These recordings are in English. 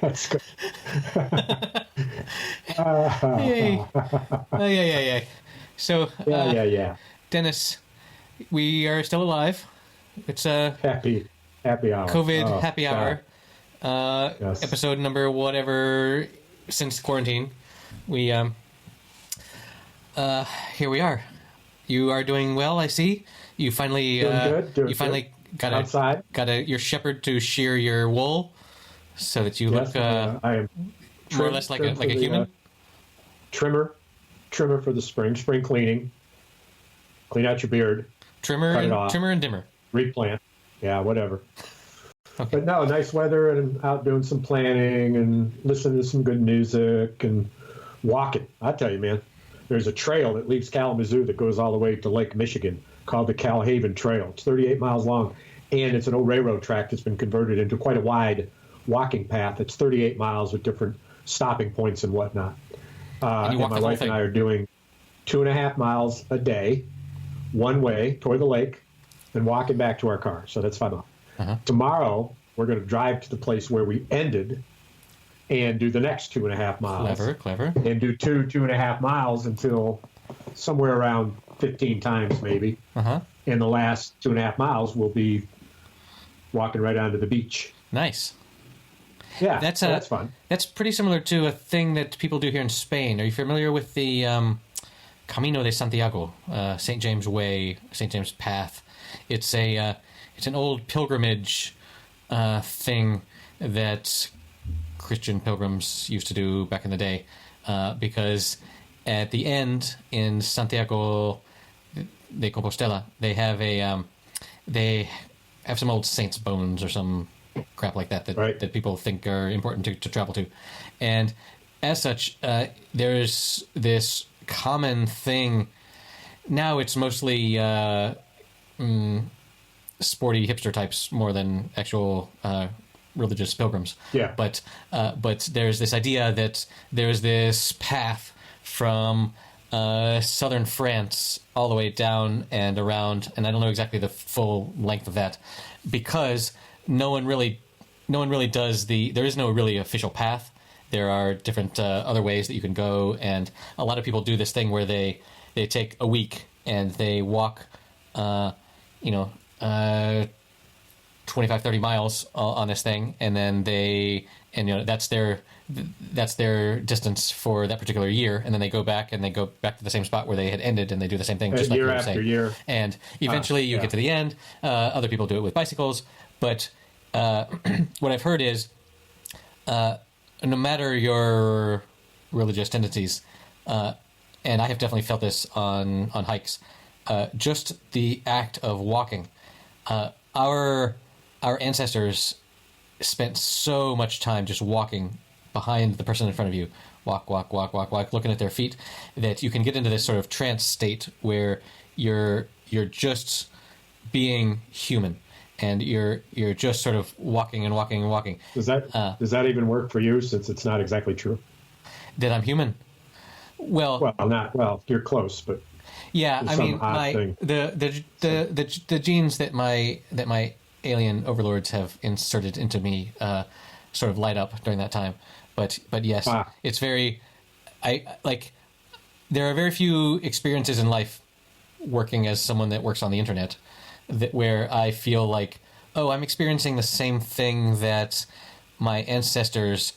That's good. Hey. Yeah. So, Yeah. Dennis, we are still alive. It's a Happy hour. COVID happy hour. Yes. Episode number whatever since quarantine. We here we are. You are doing well, I see. You finally Doing finally good. Outside. got your shepherd to shear your wool so that you look I am more or less like a human. Trimmer for the spring cleaning. Clean out your beard. Trimmer and dimmer. Replant. Yeah, whatever. Okay. But no, nice weather and out doing some planning and listening to some good music and walking. I tell you, man, there's a trail that leaves Kalamazoo that goes all the way to Lake Michigan called the Calhaven Trail. It's 38 miles long, and it's an old railroad track that's been converted into quite a wide walking path. It's 38 miles with different stopping points and whatnot. And my wife and I are doing 2.5 miles a day, one way toward the lake, and walking back to our car. So that's 5 miles. Uh-huh. Tomorrow, we're going to drive to the place where we ended and do the next 2.5 miles. Clever. And do 2.5 miles until somewhere around 15 times maybe. Uh-huh. And the last 2.5 miles will be walking right onto the beach. Nice. Yeah, that's fun. That's pretty similar to a thing that people do here in Spain. Are you familiar with the Camino de Santiago, St. James Way, St. James Path? It's an old pilgrimage thing that Christian pilgrims used to do back in the day, because at the end in Santiago de Compostela they have some old saints' bones or some crap like that that people think are important to travel to, and as such, there's this common thing. Now it's mostly sporty hipster types more than actual religious pilgrims. Yeah. But there's this idea that there's this path from southern France all the way down and around, and I don't know exactly the full length of that, because no one really does there is no really official path. There are different other ways that you can go, and a lot of people do this thing where they take a week and they walk 25, 30 miles on this thing, and then that's their distance for that particular year, and then they go back to the same spot where they had ended, and they do the same thing just year like after year. And eventually you get to the end. Other people do it with bicycles, but what I've heard is no matter your religious tendencies, and I have definitely felt this on hikes, just the act of walking. Our ancestors spent so much time just walking behind the person in front of you, walk, looking at their feet, that you can get into this sort of trance state where you're just being human, and you're just sort of walking. Does that even work for you, since it's not exactly true? That I'm human? Well, you're close, but yeah, I mean, the genes that my alien overlords have inserted into me sort of light up during that time. But yes, it's very. There are very few experiences in life working as someone that works on the internet where I feel like, oh, I'm experiencing the same thing that my ancestors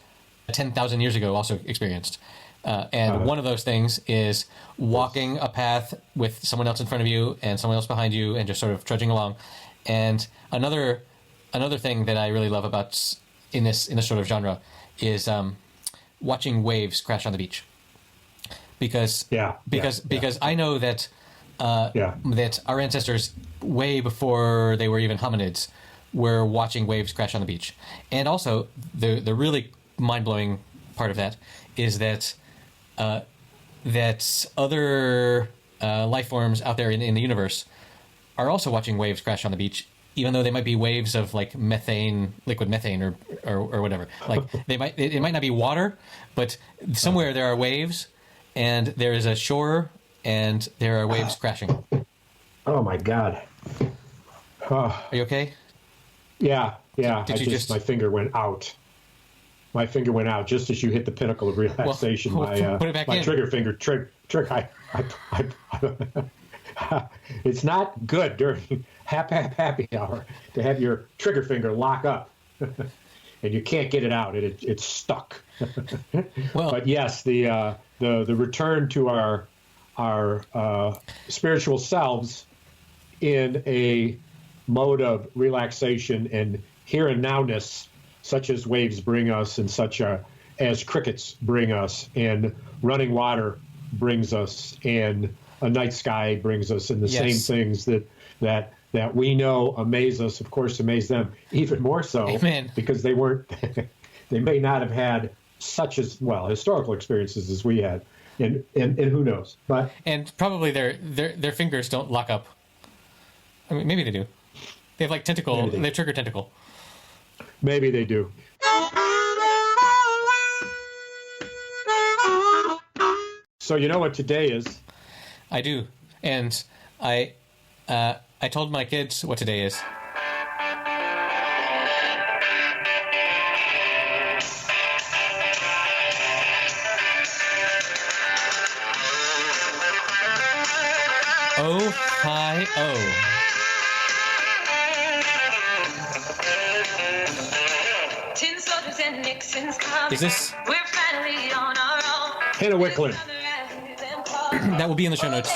10,000 years ago also experienced. And one of those things is walking a path with someone else in front of you and someone else behind you, and just sort of trudging along. And another thing that I really love about in this sort of genre is watching waves crash on the beach. Because I know that that our ancestors, way before they were even hominids, were watching waves crash on the beach. And also the really mind-blowing part of that is that that other life forms out there in the universe are also watching waves crash on the beach, even though they might be waves of like liquid methane or whatever. Like it might not be water, but somewhere there are waves, and there is a shore, and there are waves crashing. Oh my God! Oh, Are you okay? yeah. Did you just my finger went out. My finger went out just as you hit the pinnacle of relaxation. Well, put it back my in. trigger finger it's not good during happy hour to have your trigger finger lock up, and you can't get it out. It's stuck. Well, But yes, the return to our spiritual selves in a mode of relaxation and here and nowness, such as waves bring us, and as crickets bring us, and running water brings us, and a night sky brings us, and the same things that we know amaze us, of course, amaze them even more so. Amen. Because they may not have had such historical experiences as we had, and who knows? But and probably their fingers don't lock up. I mean, maybe they do. They have like tentacle. They have trigger tentacle. Maybe they do. So you know what today is? I do, and I told my kids what today is. Oh, hi, oh. Is this? We're finally on our own. Hannah Wickler. That will be in the show notes.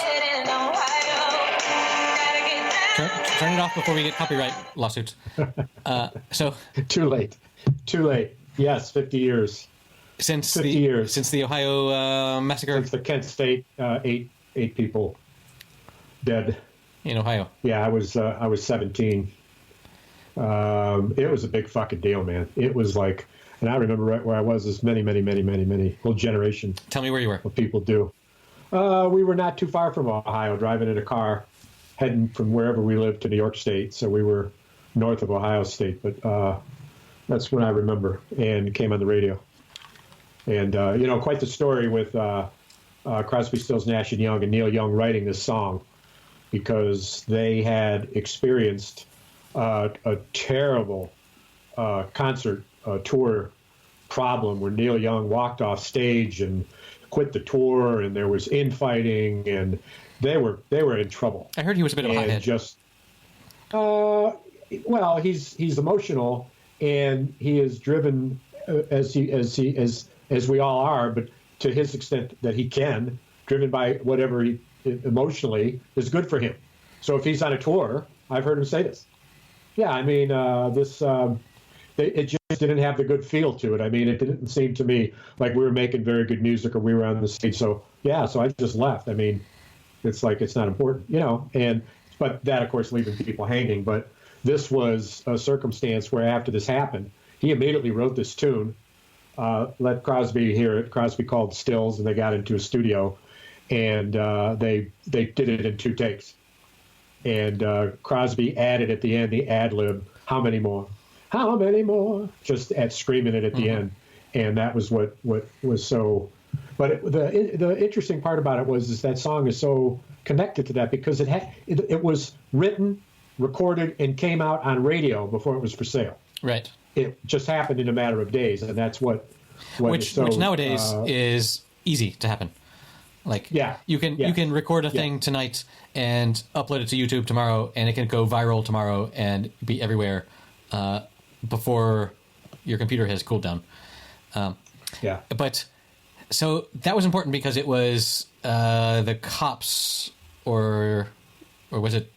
Turn it off before we get copyright lawsuits. Too late. Yes, 50 years. Since 50 years. Since the Ohio massacre. Since the Kent State, eight people dead in Ohio. Yeah, I was 17. It was a big fucking deal, man. It was like, and I remember right where I was. This many whole generation. Tell me where you were. What people do. We were not too far from Ohio, driving in a car, heading from wherever we lived to New York State. So we were north of Ohio State, but that's when I remember, and it came on the radio. And quite the story with Crosby, Stills, Nash and Young, and Neil Young writing this song, because they had experienced a terrible concert tour problem where Neil Young walked off stage and quit the tour, and there was infighting, and they were in trouble. I heard he was a bit of a hothead. He's emotional, and he is driven as we all are, but to his extent that he can, driven by whatever he emotionally is good for him. So if he's on a tour, I've heard him say this. Yeah, I mean, it just didn't have the good feel to it. I mean, it didn't seem to me like we were making very good music or we were on the stage. So I just left. I mean, it's like, it's not important, but that, of course, leaving people hanging. But this was a circumstance where after this happened, he immediately wrote this tune, let Crosby hear it. Crosby called Stills, and they got into a studio, and they did it in 2 takes. And Crosby added at the end the ad-lib, how many more, just at screaming it at the end. And that was what was so. But the interesting part about it is that song is so connected to that, because it was written, recorded, and came out on radio before it was for sale. Right. It just happened in a matter of days, and that's which nowadays is easy to happen. Like, you can record a thing tonight and upload it to YouTube tomorrow, and it can go viral tomorrow and be everywhere before your computer has cooled down. But so that was important because it was the cops, or was it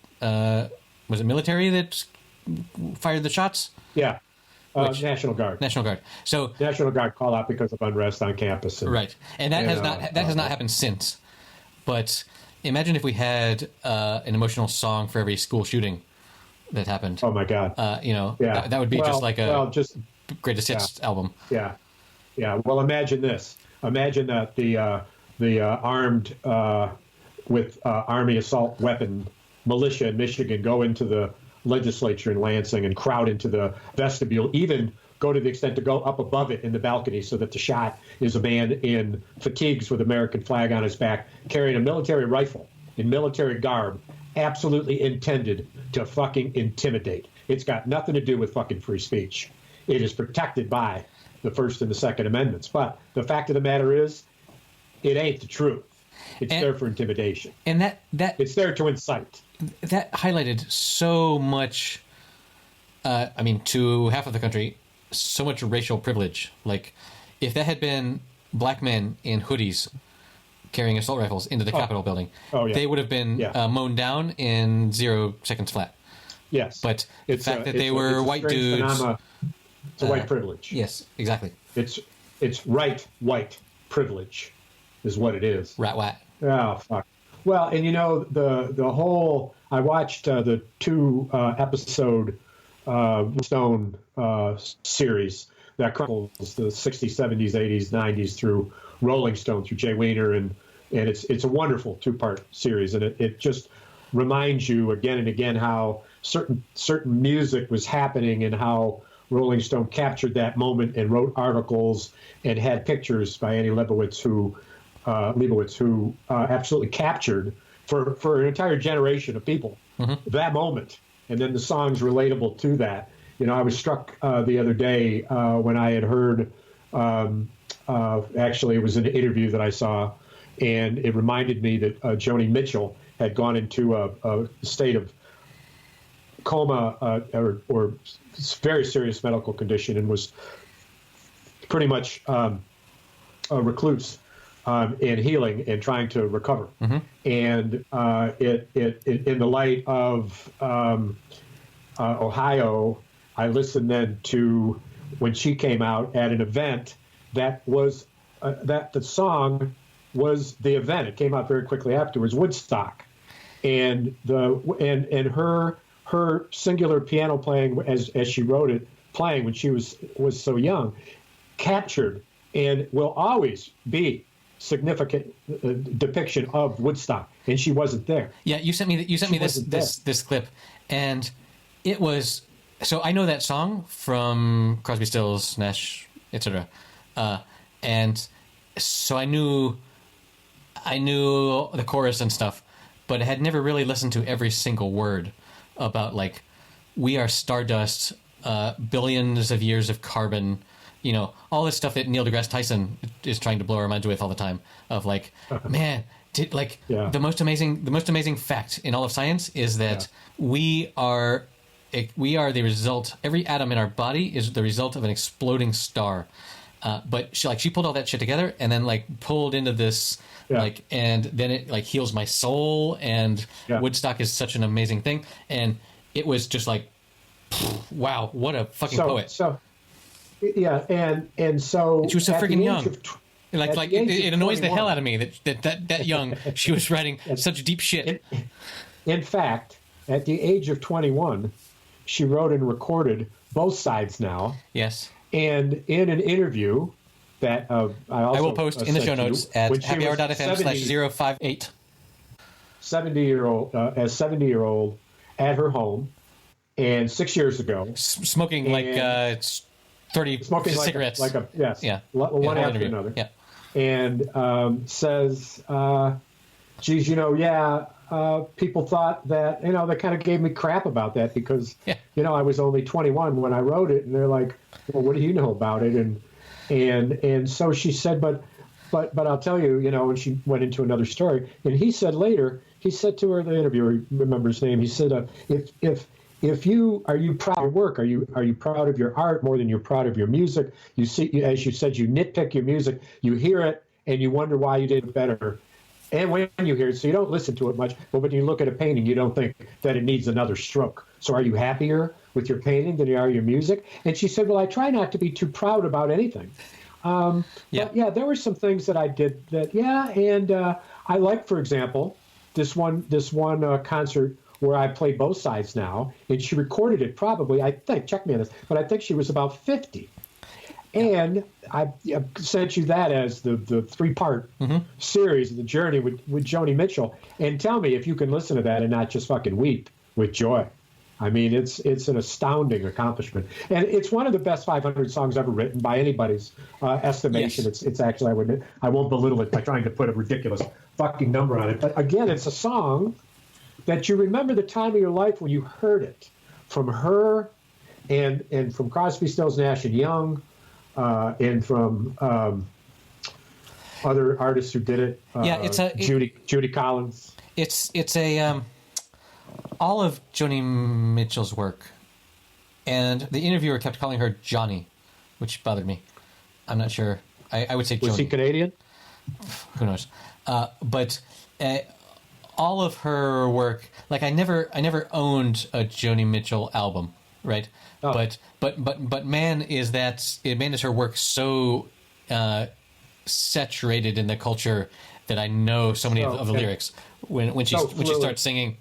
military that fired the shots? Yeah. National Guard. National Guard. So National Guard call out because of unrest on campus. Right, and that has not happened since. But imagine if we had an emotional song for every school shooting that happened. Oh my God! That would be just like a greatest hits album. Yeah. Well, imagine this. Imagine that the armed with Army assault weapon militia in Michigan go into the legislature in Lansing and crowd into the vestibule, even go to the extent to go up above it in the balcony, so that the shot is a man in fatigues with American flag on his back, carrying a military rifle in military garb, absolutely intended to fucking intimidate. It's got nothing to do with fucking free speech. It is protected by the First and the Second Amendments. But the fact of the matter is, it ain't the truth. It's there for intimidation. And that it's there to incite. That highlighted so much, to half of the country, so much racial privilege. Like, if that had been black men in hoodies carrying assault rifles into the Capitol building, they would have been mown down in 0 seconds flat. Yes. But the fact that they were white dudes... It's a white privilege. Yes, exactly. It's white privilege is what it is. Rat. Oh, fuck. Well, and the whole... I watched the 2 episode Stone series that chronicles the 60s, 70s, 80s, 90s through Rolling Stone, through Jay Weiner, and it's a wonderful 2-part series, and it just reminds you again and again how certain music was happening and how Rolling Stone captured that moment and wrote articles and had pictures by Annie Leibovitz who absolutely captured for an entire generation of people that moment, and then the songs relatable to that. I was struck the other day when I had heard, actually it was an interview that I saw, and it reminded me that Joni Mitchell had gone into a state of coma or very serious medical condition and was pretty much a recluse in healing and trying to recover. And it in the light of Ohio, I listened then to when she came out at an event that was that the song was the event. It came out very quickly afterwards, Woodstock, and her singular piano playing as she wrote it, playing when she was so young, captured and will always be significant depiction of Woodstock, and she wasn't there. Yeah, you sent me this clip, and it was. So I know that song from Crosby, Stills, Nash, etc. And so I knew the chorus and stuff, but I had never really listened to every single word about, like, we are stardust, billions of years of carbon, all this stuff that Neil deGrasse Tyson is trying to blow our minds with all the time. Of like, man, the most amazing fact in all of science is that we are the result. Every atom in our body is the result of an exploding star. But she pulled all that shit together and then pulled into this and then it heals my soul, and Woodstock is such an amazing thing, and it was just wow, what a fucking poet. So and so she was so freaking young. It annoys the hell out of me that young she was writing such deep shit. In fact, at the age of 21, she wrote and recorded Both Sides Now. Yes. And in an interview that I will post in the show notes at happyhour.fm/058. 70-year-old at her home, and 6 years ago, smoking 30 cigarettes, one after another, and says, "Geez, people thought that, they kind of gave me crap about that because, I was only 21 when I wrote it, and they're like, well, what do you know about it?" And so she said, but I'll tell you, and she went into another story, and he said later, he said to her, the interviewer, remember his name, he said, are you proud of your work? Are you proud of your art more than you're proud of your music? You see, as you said, you nitpick your music, you hear it, and you wonder why you did it better. And when you hear it, so you don't listen to it much, but when you look at a painting, you don't think that it needs another stroke. So are you happier with your painting than you are your music? And she said, well, I try not to be too proud about anything. But there were some things that I did that, and I like, for example, this one concert where I played Both Sides Now, and she recorded it probably, I think, check me on this, but I think she was about 50. And I sent you that as the 3-part series of the journey with Joni Mitchell. And tell me if you can listen to that and not just fucking weep with joy. I mean, it's an astounding accomplishment. And it's one of the best 500 songs ever written by anybody's estimation. Yes. It's actually, I won't belittle it by trying to put a ridiculous fucking number on it. But again, it's a song that you remember the time of your life when you heard it from her and from Crosby, Stills, Nash and Young, and from other artists who did it. Judy Collins. It's a all of Joni Mitchell's work, and the interviewer kept calling her Johnny, which bothered me. I'm not sure. I would say Joni. Was he Canadian? Who knows? But all of her work, like I never owned a Joni Mitchell album, right? Oh. But man, is her work so saturated in the culture that I know so many of the lyrics. When she starts singing,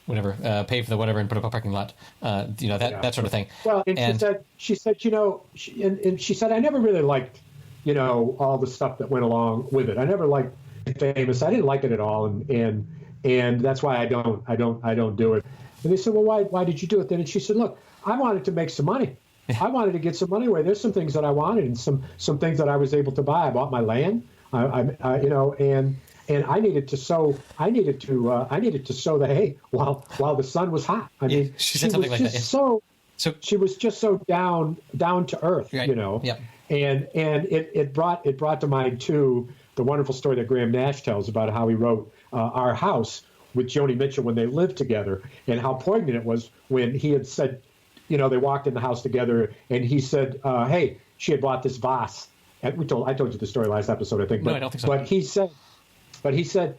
whatever, pay for the whatever and put up a parking lot, that sort of thing. Well, and she said, she said, I never really liked, all the stuff that went along with it. I never liked Famous. I didn't like it at all, and that's why I don't do it. And they said, well, why did you do it then? And she said, look, I wanted to make some money. I wanted to get some money away. There's some things that I wanted and some things that I was able to buy. I bought my land, and I needed to sow. I needed to sow the hay while the sun was hot. I mean, she said something like that. So she was just so down to earth, right. Yep. And it brought to mind too the wonderful story that Graham Nash tells about how he wrote Our House with Joni Mitchell when they lived together, and how poignant it was when he had said, they walked in the house together, and he said, hey, she had bought this vase. And I told you the story last episode, I think. No, I don't think so. But he said,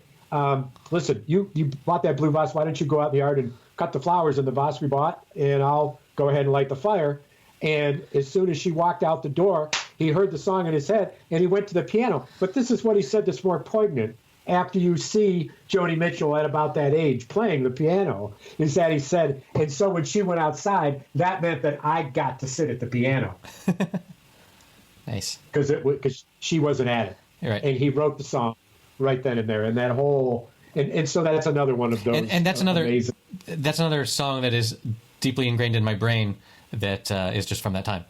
listen, you bought that blue vase. Why don't you go out in the yard and cut the flowers in the vase we bought, and I'll go ahead and light the fire. And as soon as she walked out the door, he heard the song in his head, and he went to the piano. But this is what he said that's more poignant. After you see Joni Mitchell at about that age playing the piano, is that he said, and so when she went outside, that meant that I got to sit at the piano. Nice. Because she wasn't at it. Right. And he wrote the song right then and there. And that whole, and so that's another one of those. And that's amazing. That's another song that is deeply ingrained in my brain that is just from that time.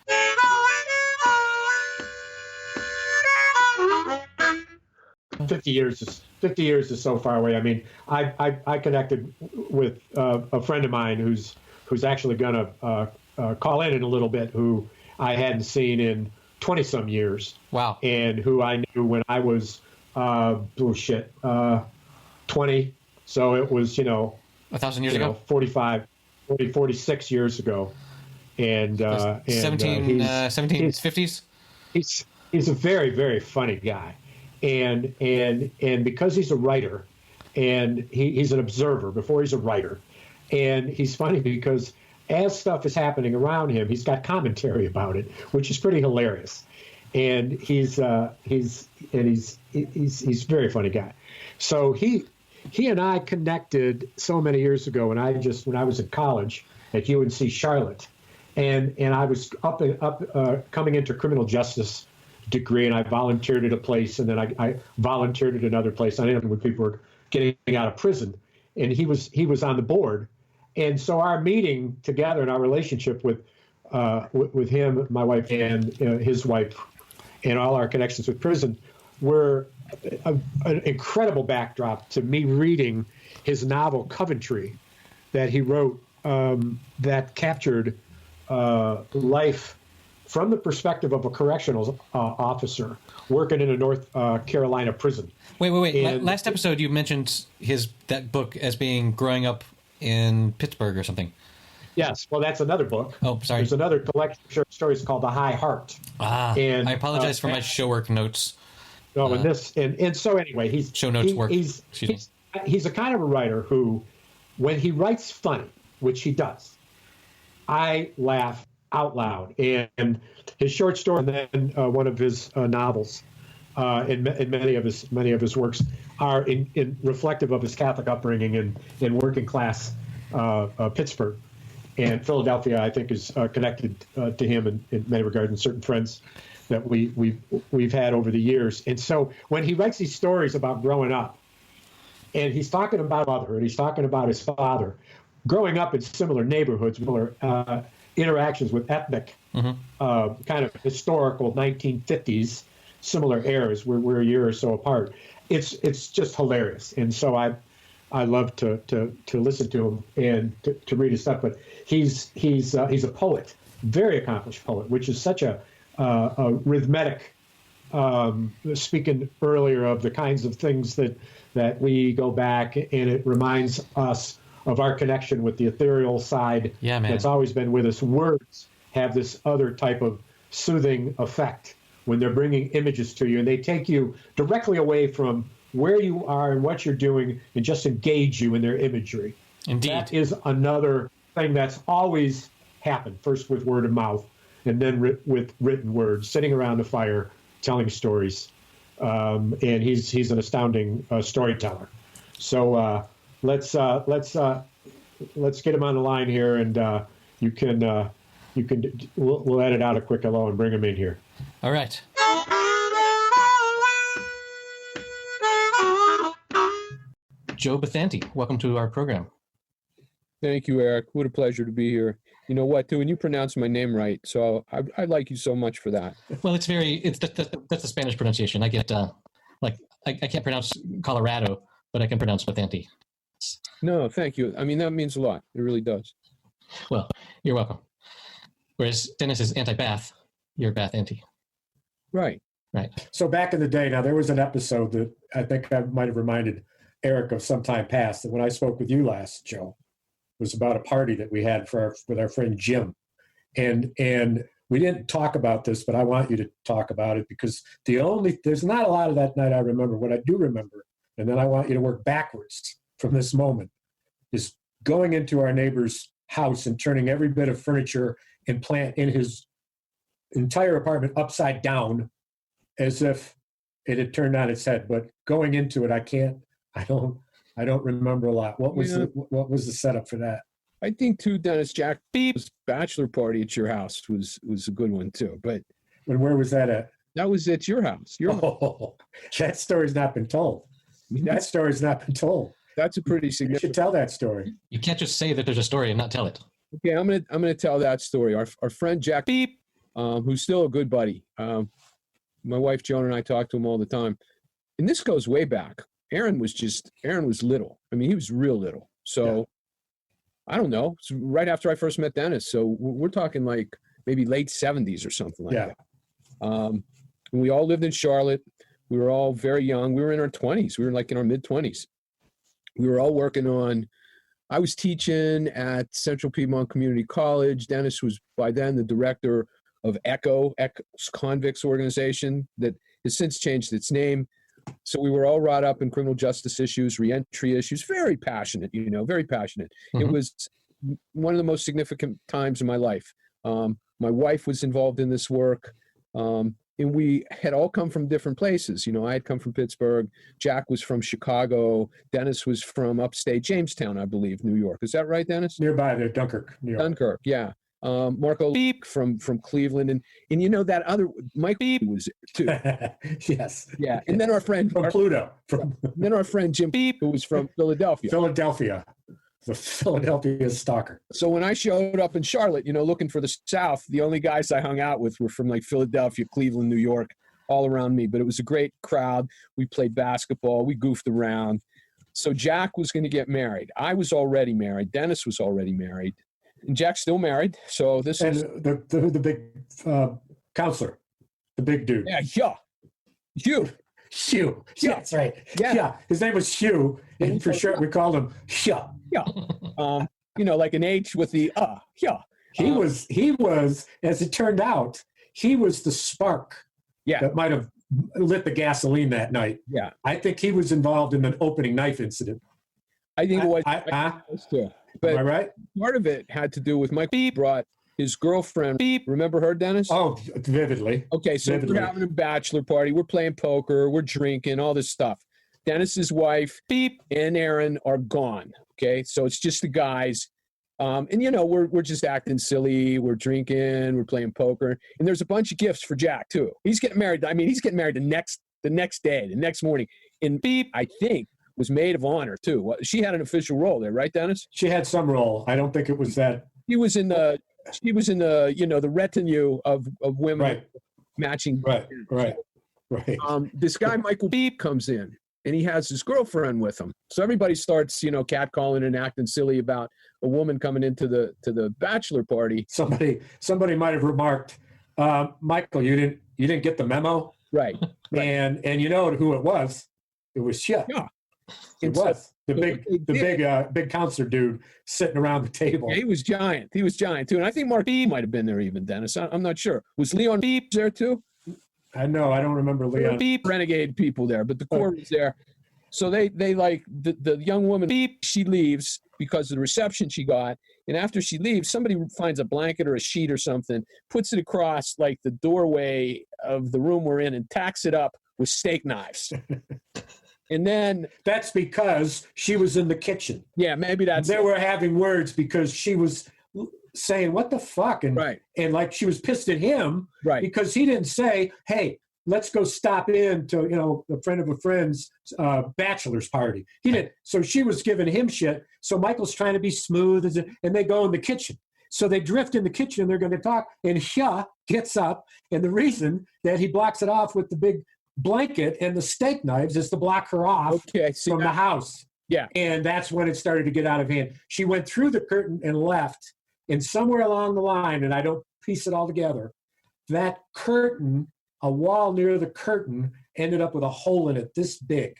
Fifty years is so far away. I mean, I connected with a friend of mine who's actually going to call in a little bit, who I hadn't seen in 20-some years. Wow. And who I knew when I was 20. So it was 1,000 years ago, 46 years ago, and 1750s. He's a very, very funny guy. And because he's a writer, and he's an observer before he's a writer, and he's funny because as stuff is happening around him, he's got commentary about it, which is pretty hilarious. And he's a very funny guy. So he and I connected so many years ago when I was in college at UNC Charlotte, and I was coming into criminal justice degree, and I volunteered at a place, and then I volunteered at another place. I didn't know when people were getting out of prison, and he was on the board, and so our meeting together and our relationship with him, my wife, and his wife, and all our connections with prison were an incredible backdrop to me reading his novel Coventry that he wrote that captured life from the perspective of a correctional officer working in a North Carolina prison. Wait. And last episode you mentioned that book as being growing up in Pittsburgh or something. Yes, well, that's another book. Oh, sorry. There's another collection of short stories called The High Heart. And I apologize for my show work notes. No, and so anyway, he's show notes work. He's a kind of a writer who, when he writes funny, which he does, I laugh out loud. And his short story, and then one of his novels, in many of his works, are in reflective of his Catholic upbringing in working class Pittsburgh. And Philadelphia, I think, is connected to him in many regards, and certain friends that we've had over the years. And so when he writes these stories about growing up, and he's talking about mother, and he's talking about his father, growing up in similar neighborhoods, similar interactions with ethnic, kind of historical 1950s, similar eras. We're a year or so apart. It's just hilarious. And so I love to listen to him and to read his stuff. But he's a poet, very accomplished poet, which is such a rhythmic. Speaking earlier of the kinds of things that we go back, and it reminds us of our connection with the ethereal side. Yeah, man. That's always been with us. Words have this other type of soothing effect when they're bringing images to you, and they take you directly away from where you are and what you're doing and just engage you in their imagery. Indeed. That is another thing that's always happened, first with word of mouth and then with written words, sitting around a fire, telling stories. And he's an astounding storyteller. So let's get him on the line here, and we'll edit out a quick hello and bring him in here. All right. Joe Bathanti, welcome to our program. Thank you, Eric. What a pleasure to be here. You know what, too, and you pronounce my name right, so I like you so much for that. Well, that's the Spanish pronunciation. I get I can't pronounce Colorado, but I can pronounce Bathanti. No, thank you. I mean, that means a lot. It really does. Well, you're welcome. Whereas Dennis is anti-Bath, you're Bathanti. Right. Right. So back in the day, now there was an episode that I think I might have reminded Eric of some time past, that when I spoke with you last, Joe, was about a party that we had with our friend Jim, and we didn't talk about this, but I want you to talk about it, because there's not a lot of that night I remember. What I do remember, and then I want you to work backwards from this moment, is going into our neighbor's house and turning every bit of furniture and plant in his entire apartment upside down, as if it had turned on its head. But going into it, I don't remember a lot. What was the setup for that? I think too, Dennis, Jack's bachelor party at your house was a good one too. But And where was that at? that was at your house. That story's not been told. That story's not been told. That's a pretty You should significant. tell that story. You can't just say that there's a story and not tell it. Okay, I'm gonna tell that story. Our friend Jack, who's still a good buddy. My wife Joan and I talk to him all the time, and this goes way back. Aaron was little. I mean, he was real little. So Yeah. I don't know. It's right after I first met Dennis. So we're talking like maybe late 70s or something like that. And we all lived in Charlotte. We were all very young. We were in our 20s. We were like in our mid 20s. We were all working on, I was teaching at Central Piedmont Community College. Dennis was by then the director of ECHO's convicts organization that has since changed its name. So we were all wrought up in criminal justice issues, reentry issues, very passionate, very passionate. Mhm. It was one of the most significant times in my life. My wife was involved in this work, and we had all come from different places. I had come from Pittsburgh. Jack was from Chicago. Dennis was from upstate Jamestown, I believe, New York. Is that right, Dennis? Nearby there, Dunkirk, New York. Dunkirk, yeah. Marco from Cleveland, and that other Mike was there too. Yes. Yeah, and then our friend From Pluto. then our friend Jim who was from Philadelphia. Philadelphia. The Philadelphia stalker. So when I showed up in Charlotte, looking for the South, the only guys I hung out with were from like Philadelphia, Cleveland, New York, all around me. But it was a great crowd. We played basketball. We goofed around. So Jack was going to get married. I was already married. Dennis was already married. And Jack's still married. So this is the big counselor, the big dude. Yeah. Hugh. Hugh. Yeah, that's right. Yeah. His name was Hugh, and for short we called him Hugh. Yeah. Like an H with the yeah. He was, as it turned out, he was the spark that might have lit the gasoline that night. Yeah. I think he was involved in an opening knife incident. I think it was. Too. But Am I right? part of it had to do with Mike brought his girlfriend. Remember her, Dennis? Oh, vividly. Okay, so Vividly. we're having a bachelor party. We're playing poker. We're drinking, all this stuff. Dennis's wife and Aaron are gone. Okay, so it's just the guys. And we're just acting silly. We're drinking. We're playing poker. And there's a bunch of gifts for Jack too. He's getting married. I mean, he's getting married the next day, the next morning. And I think was maid of honor too. She had an official role there, right, Dennis? She had some role. I don't think it was that. She was in the the retinue of women Right. matching. Right. This This guy Michael comes in, and he has his girlfriend with him. So everybody starts, catcalling and acting silly about a woman coming into the bachelor party. Somebody might have remarked, Michael, you didn't get the memo, right? And you know who it was? It was Shit. Yeah, it was the big counselor dude sitting around the table. Yeah, he was giant. He was giant too, and I think Mark B might have been there even, Dennis. I'm not sure. Was Leon B there too? I don't remember Leon. Beep renegade people there, but the core was there. So they like the young woman. Beep, she leaves because of the reception she got, and after she leaves, somebody finds a blanket or a sheet or something, puts it across like the doorway of the room we're in, and tacks it up with steak knives. And then that's because she was in the kitchen. Yeah, maybe that's. They were having words because she was saying, "What the fuck?" And and like she was pissed at him, because he didn't say, "Hey, let's go stop in to a friend of a friend's bachelor's party." He didn't. So she was giving him shit. So Michael's trying to be smooth, and they go in the kitchen. So they drift in the kitchen. They're going to talk, and Hya gets up, and the reason that he blocks it off with the big blanket and the steak knives is to block her off from the house. Yeah, and that's when it started to get out of hand. She went through the curtain and left. And somewhere along the line, and I don't piece it all together, that curtain, a wall near the curtain, ended up with a hole in it this big.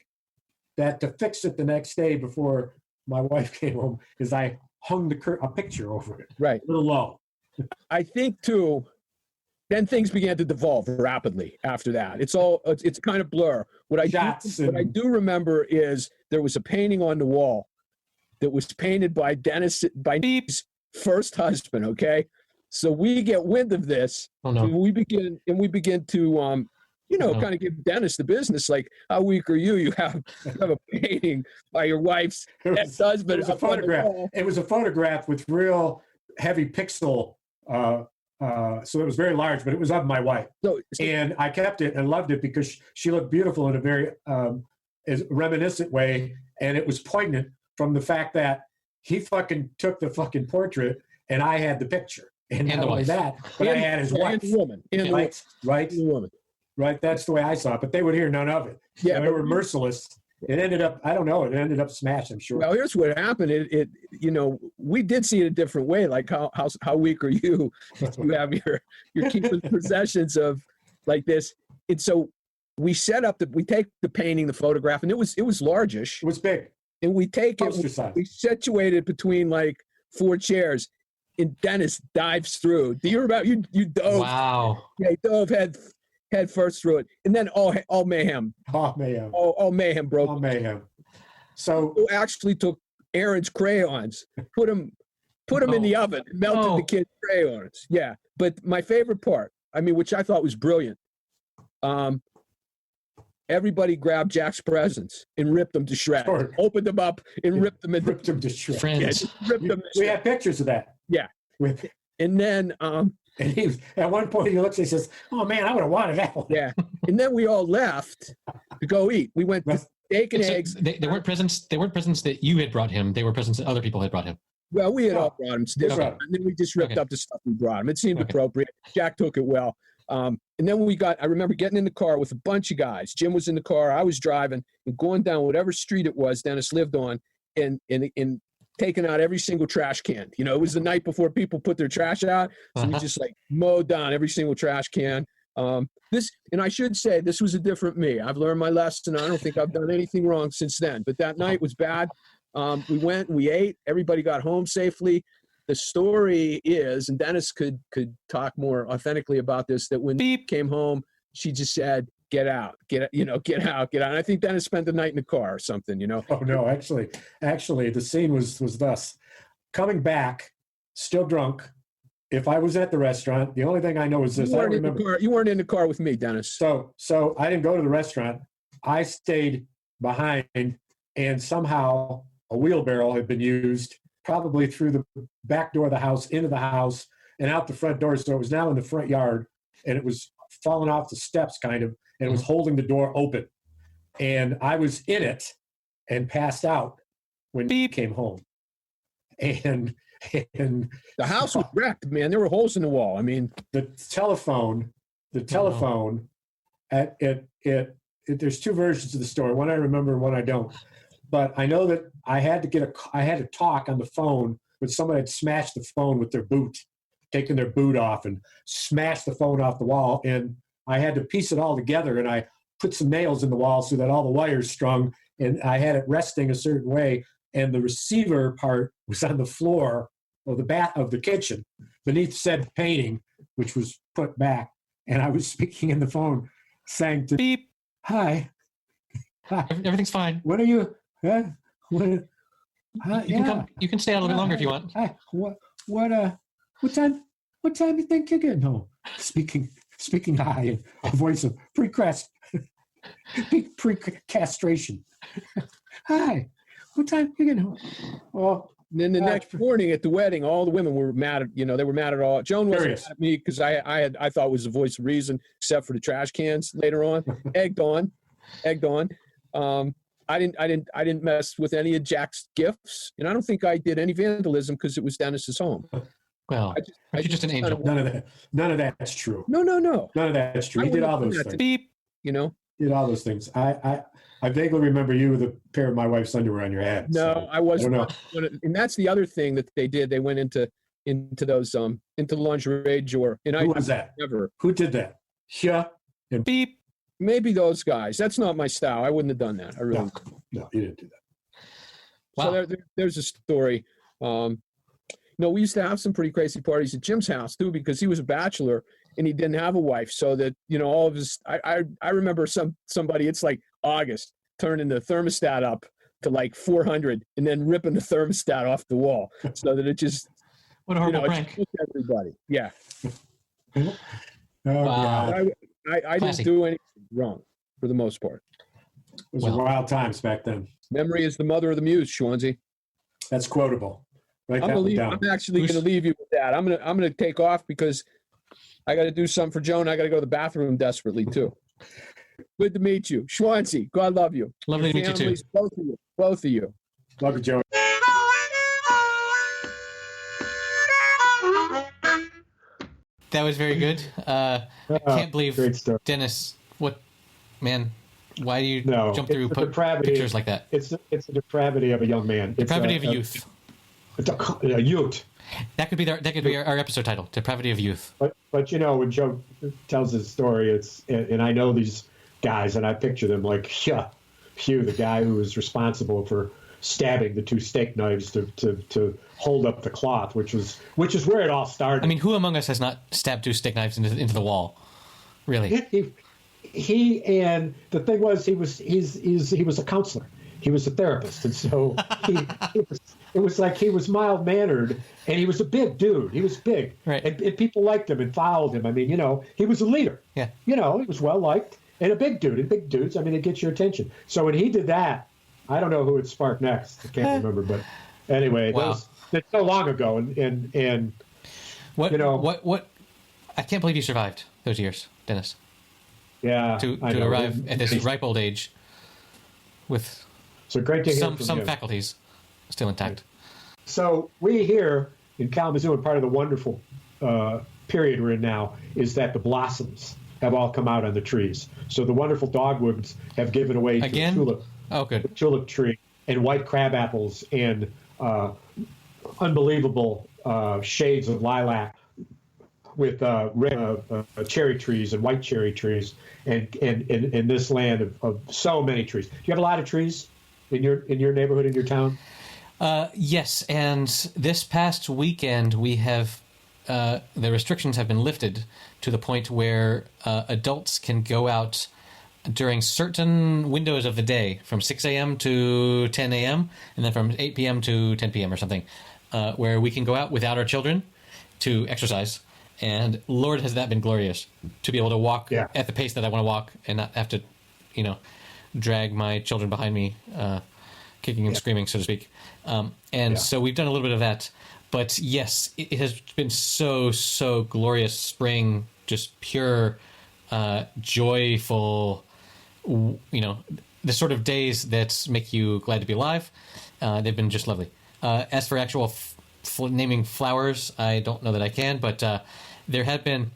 That to fix it the next day before my wife came home, is I hung a picture over it. Right. A little low. I think, too, then things began to devolve rapidly after that. It's kind of blur. What I do remember is there was a painting on the wall that was painted by Dennis, by Beep's first husband, okay? So we get wind of this, and we begin to kind of give Dennis the business, like, how weak are you? You have a painting by your wife's ex-husband. It was a photograph. It was a photograph with real heavy pixel, so it was very large, but it was of my wife. And I kept it and loved it because she looked beautiful in a very reminiscent way, and it was poignant from the fact that he fucking took the fucking portrait, and I had the picture. And not only that, but I had his wife. And the woman. Right? The woman. Right, that's the way I saw it. But they would hear none of it. Yeah, they were merciless. It ended up, I don't know, it ended up smashed, I'm sure. Well, here's what happened. We did see it a different way. Like, how weak are you? You have you're keeping possessions of like this. And so we we take the painting, the photograph, and it was largish. It was big. And we take it, we situate it between like 4 chairs, and Dennis dives through. Do you remember? You dove. Wow. Yeah, he dove head first through it, and then all mayhem. All mayhem. All mayhem broke. All mayhem. So actually took Aaron's crayons, put them in the oven, and melted the kid's crayons. Yeah, but my favorite part, which I thought was brilliant. Everybody grabbed Jack's presents and ripped them to shreds. Sure. Opened them up and ripped them to shreds. Friends. Yeah, we have pictures of that. Yeah. And then and he was, at one point he looks and he says, "Oh man, I would have wanted that one." Yeah. And then we all left to go eat. We went to steak and eggs. They weren't presents. They weren't presents that you had brought him. They were presents that other people had brought him. Well, we had all brought him. And then we just ripped up the stuff we brought him. It seemed appropriate. Jack took it well. And then I remember getting in the car with a bunch of guys. Jim was in the car. I was driving and going down whatever street it was Dennis lived on, and taking out every single trash can. It was the night before people put their trash out. So we just like mowed down every single trash can. And I should say, this was a different me. I've learned my lesson. I don't think I've done anything wrong since then, but that night was bad. We went, we ate, everybody got home safely. The story is, and Dennis could talk more authentically about this, that when Beep came home, she just said, get out. And I think Dennis spent the night in the car or something, Oh no, actually the scene was thus. Coming back, still drunk. If I was at the restaurant, the only thing I know is this. You weren't in the car with me, Dennis. So I didn't go to the restaurant. I stayed behind, and somehow a wheelbarrow had been used, probably through the back door of the house, into the house, and out the front door. So it was now in the front yard, and it was falling off the steps kind of, and it was holding the door open. And I was in it and passed out when Beep came home. And the house was wrecked, man. There were holes in the wall. The telephone, it there's two versions of the story. One I remember and one I don't. But I know that I had to talk on the phone when somebody had smashed the phone with their boot, taken their boot off and smashed the phone off the wall. And I had to piece it all together, and I put some nails in the wall so that all the wires strung, and I had it resting a certain way. And the receiver part was on the floor of the kitchen beneath said painting, which was put back. And I was speaking in the phone, saying to beep, hi, everything's fine. What are you? You can stay out a little bit longer if you want. Hi, what time you think you're getting home? Speaking high in a voice of pre-castration. Hi, what time you getting home? Well, then the next morning at the wedding, all the women were mad at, they were mad at all. Joan wasn't mad at me because I thought was the voice of reason, except for the trash cans later on. Egged on. I didn't mess with any of Jack's gifts, and I don't think I did any vandalism because it was Dennis's home. Well, you're just an angel. None of that's true. No. None of that's true. He did all those things. Beep. Did all those things. I vaguely remember you with a pair of my wife's underwear on your head. No, so I wasn't. I And that's the other thing that they did. They went into those into the lingerie drawer. And Who was that? Never. Who did that? Yeah. And beep. Maybe those guys. That's not my style. I wouldn't have done that. I really. No, you didn't do that. Wow. So there's a story. We used to have some pretty crazy parties at Jim's house too, because he was a bachelor and he didn't have a wife. So that, all of his, I remember somebody, it's like August, turning the thermostat up to like 400 and then ripping the thermostat off the wall so that it just, what a horrible prank. Everybody. Yeah. Wow. I didn't do anything wrong for the most part. It was wild times back then. Memory is the mother of the muse, Schwanzi. That's quotable. I'm actually going to leave you with that. I'm going to take off because I got to do something for Joan. I got to go to the bathroom desperately too. Good to meet you, Schwanzi. God love you. Lovely to meet you too. Both of you. Love you, Joey. That was very good. I can't believe, Dennis. What, man? Why do you jump through pictures like that? It's the depravity of a young man. Depravity of youth. A youth. That could be our episode title. Depravity of youth. But when Joe tells his story, and I know these guys, and I picture them like Hugh, the guy who was responsible for stabbing the two steak knives to hold up the cloth, which is where it all started. I mean, who among us has not stabbed two steak knives into the wall? Really? And the thing was, he was a counselor. He was a therapist, and so it was like he was mild mannered, and he was a big dude. He was big, right? And people liked him and followed him. I mean, he was a leader. Yeah. He was well liked and a big dude. And big dudes, I mean, it gets your attention. So when he did that, I don't know who it sparked next. I can't remember, but anyway, wow. That's so long ago, and what I can't believe you survived those years, Dennis. Yeah, to arrive at this ripe old age with great to hear some faculties still intact. So we here in Kalamazoo, and part of the wonderful period we're in now is that the blossoms have all come out on the trees. So the wonderful dogwoods have given away to again. Tulip. Oh, good. The tulip tree and white crab apples and unbelievable shades of lilac with red cherry trees and white cherry trees, and in this land of so many trees. Do you have a lot of trees in your neighborhood, in your town? Yes, and this past weekend we have the restrictions have been lifted to the point where adults can go out during certain windows of the day, from 6 a.m. to 10 a.m., and then from 8 p.m. to 10 p.m. or something, where we can go out without our children to exercise. And Lord, has that been glorious to be able to walk at the pace that I want to walk and not have to, drag my children behind me, kicking and screaming, so to speak. So we've done a little bit of that. But yes, it has been so glorious spring, just pure, joyful, the sort of days that make you glad to be alive. They've been just lovely. As for actual naming flowers, I don't know that I can, but there had been.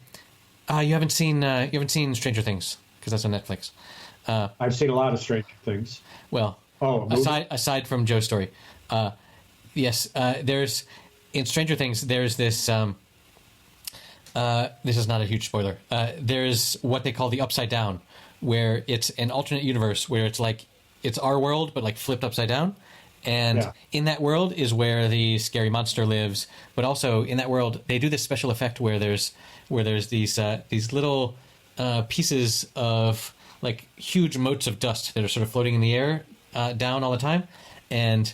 You haven't seen Stranger Things because that's on Netflix. I've seen a lot of Stranger Things. Well, aside from Joe's story, yes, there's in Stranger Things. There's this. This is not a huge spoiler. There's what they call the Upside Down, where it's an alternate universe where it's like it's our world but like flipped upside down. And in that world is where the scary monster lives. But also in that world, they do this special effect where there's these little pieces of like huge motes of dust that are sort of floating in the air down all the time, and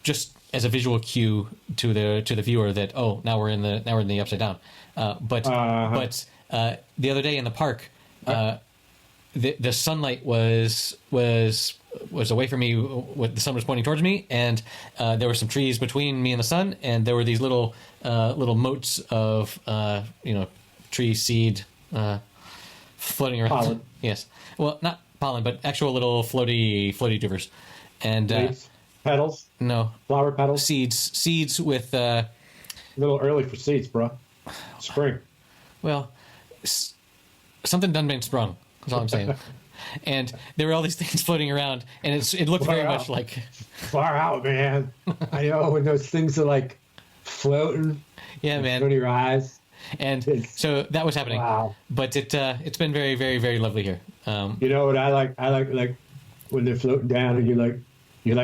just as a visual cue to the viewer that now we're in the upside down. But the other day in the park, the sunlight was away from me. The sun was pointing towards me, and there were some trees between me and the sun, and there were these little motes of tree seed floating around. Pollen. Yes, well, not pollen, but actual little floaty duvers, and leaves, petals. No, flower petals. Seeds with. A little early for seeds, bro. Spring. Well, something done been sprung. That's all I'm saying. And there were all these things floating around, and it looked very much like far out, man. I know when those things are like floating. Yeah, man. In your eyes. And so that was happening. Wow. But it's been very, very, very lovely here. You know what I like? I like when they're floating down, and you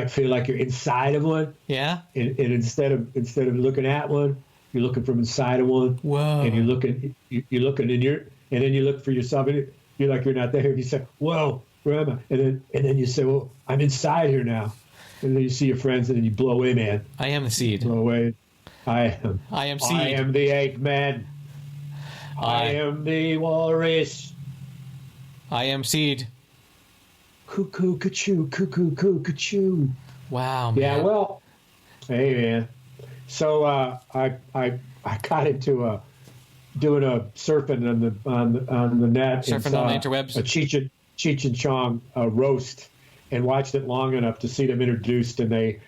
feel like you're inside of one. Yeah. And instead of looking at one, you're looking from inside of one. Whoa. And you're looking and then you look for yourself, and you're like you're not there. And you say, "Whoa, where am I?" And then you say, "Well, I'm inside here now." And then you see your friends, and then you blow away, man. I am the seed. Blow away. I am seed. I am the Eggman. I am the walrus. I am seed. Cuckoo, ka-choo, cuckoo, ka-choo. Wow, man. Yeah, well, hey, man. So I got into doing a surfing on the net. Surfing on the interwebs. A Cheech and Chong roast, and watched it long enough to see them introduced, and they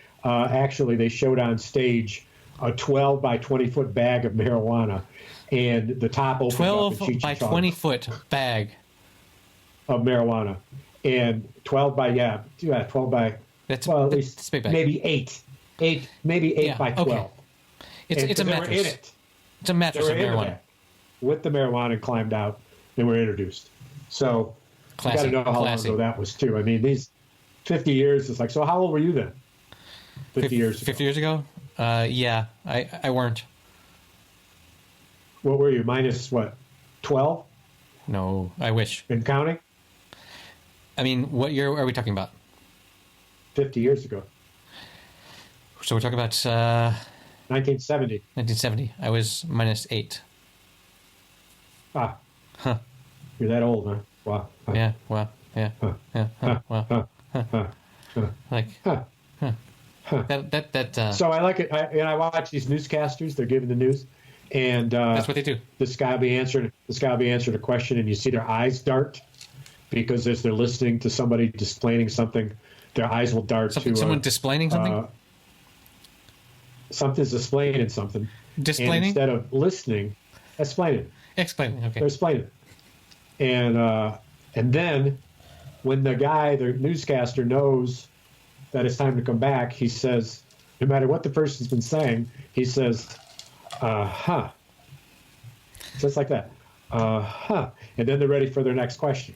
showed on stage a 12 by 20 foot bag of marijuana, and the top opened 12 up. 12 by 20 foot bag of marijuana, and 12 by 12 by that's at least that's big bag. Maybe eight by 12. Okay. It's a mattress. It's a mattress of marijuana. With the marijuana, and climbed out, and were introduced. So you got to know how long ago that was too. I mean, these 50 years is like. So how old were you then? 50 years ago. 50 years ago? Yeah, I weren't. What were you? Minus what? 12? No, I wish. And counting? I mean, what year are we talking about? 50 years ago. So we're talking about 1970. 1970. I was minus 8. Ah. Huh. You're that old, huh? Wow. Huh. Yeah. Wow. Yeah. Huh. Yeah. Huh. Wow. Huh. Huh. Huh. Like. Huh. Huh. Huh. That. So I like it. I watch these newscasters. They're giving the news, and that's what they do. This guy will be answering a question, and you see their eyes dart because as they're listening to somebody displaying something, their eyes will dart to someone displaying something. Something's displaying something. Displaying and instead of listening, explaining. Explaining. Okay. They're explaining, and then when the newscaster knows that it's time to come back, he says, no matter what the person's been saying, he says, huh. Just like that. Huh. And then they're ready for their next question.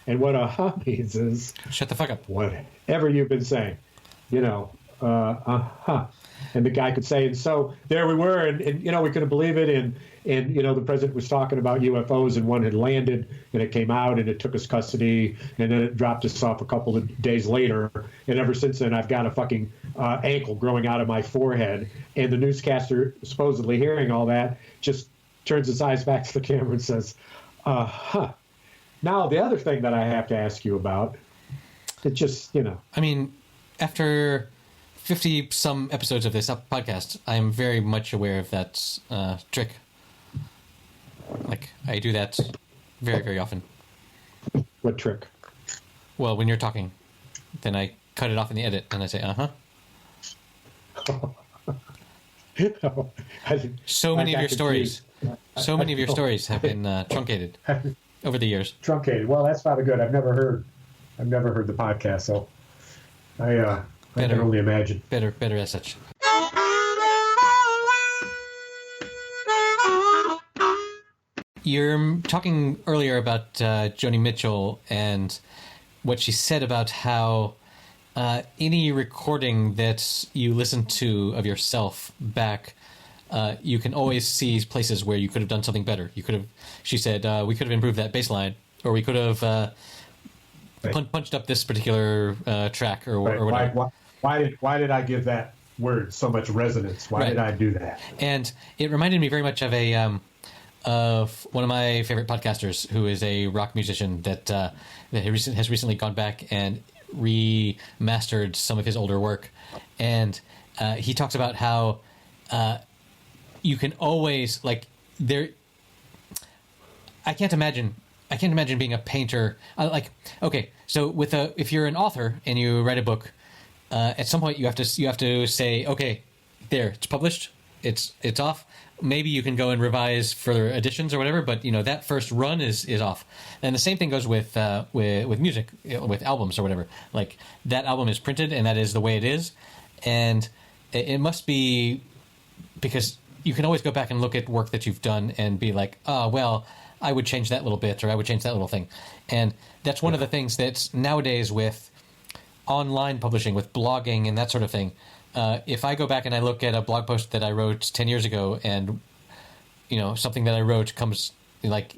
And what huh means is, shut the fuck up. Whatever you've been saying, huh. And the guy could say, and so there we were, and we couldn't believe it, and the president was talking about UFOs, and one had landed, and it came out, and it took us custody, and then it dropped us off a couple of days later, and ever since then I've got a fucking ankle growing out of my forehead, and the newscaster, supposedly hearing all that, just turns his eyes back to the camera and says, huh. Now, the other thing that I have to ask you about, it just, I mean, after 50-some episodes of this podcast, I'm very much aware of that trick. Like, I do that very, very often. What trick? Well, when you're talking, then I cut it off in the edit, and I say, uh-huh. So many of your stories have been truncated over the years. Truncated. Well, that's probably good. I've never heard I've never heard the podcast, so I can only imagine. Better as such. You're talking earlier about Joni Mitchell and what she said about how any recording that you listen to of yourself back, you can always see places where you could have done something better. She said, we could have improved that bass line, or we could have punched up this particular track, or whatever. Why did I give that word so much resonance? Why did I do that? And it reminded me very much of of one of my favorite podcasters, who is a rock musician that has recently gone back and remastered some of his older work, and he talks about how you can always I can't imagine being a painter. So if you're an author and you write a book, at some point you have to say, okay, there, it's published, it's off. Maybe you can go and revise further editions or whatever, but that first run is off. And the same thing goes with music, with albums or whatever. Like, that album is printed and that is the way it is, and it must be, because you can always go back and look at work that you've done and be like, oh well, I would change that little bit, or I would change that little thing. And that's one of the things that's nowadays with online publishing, with blogging and that sort of thing. If I go back and I look at a blog post that I wrote 10 years ago, and something that I wrote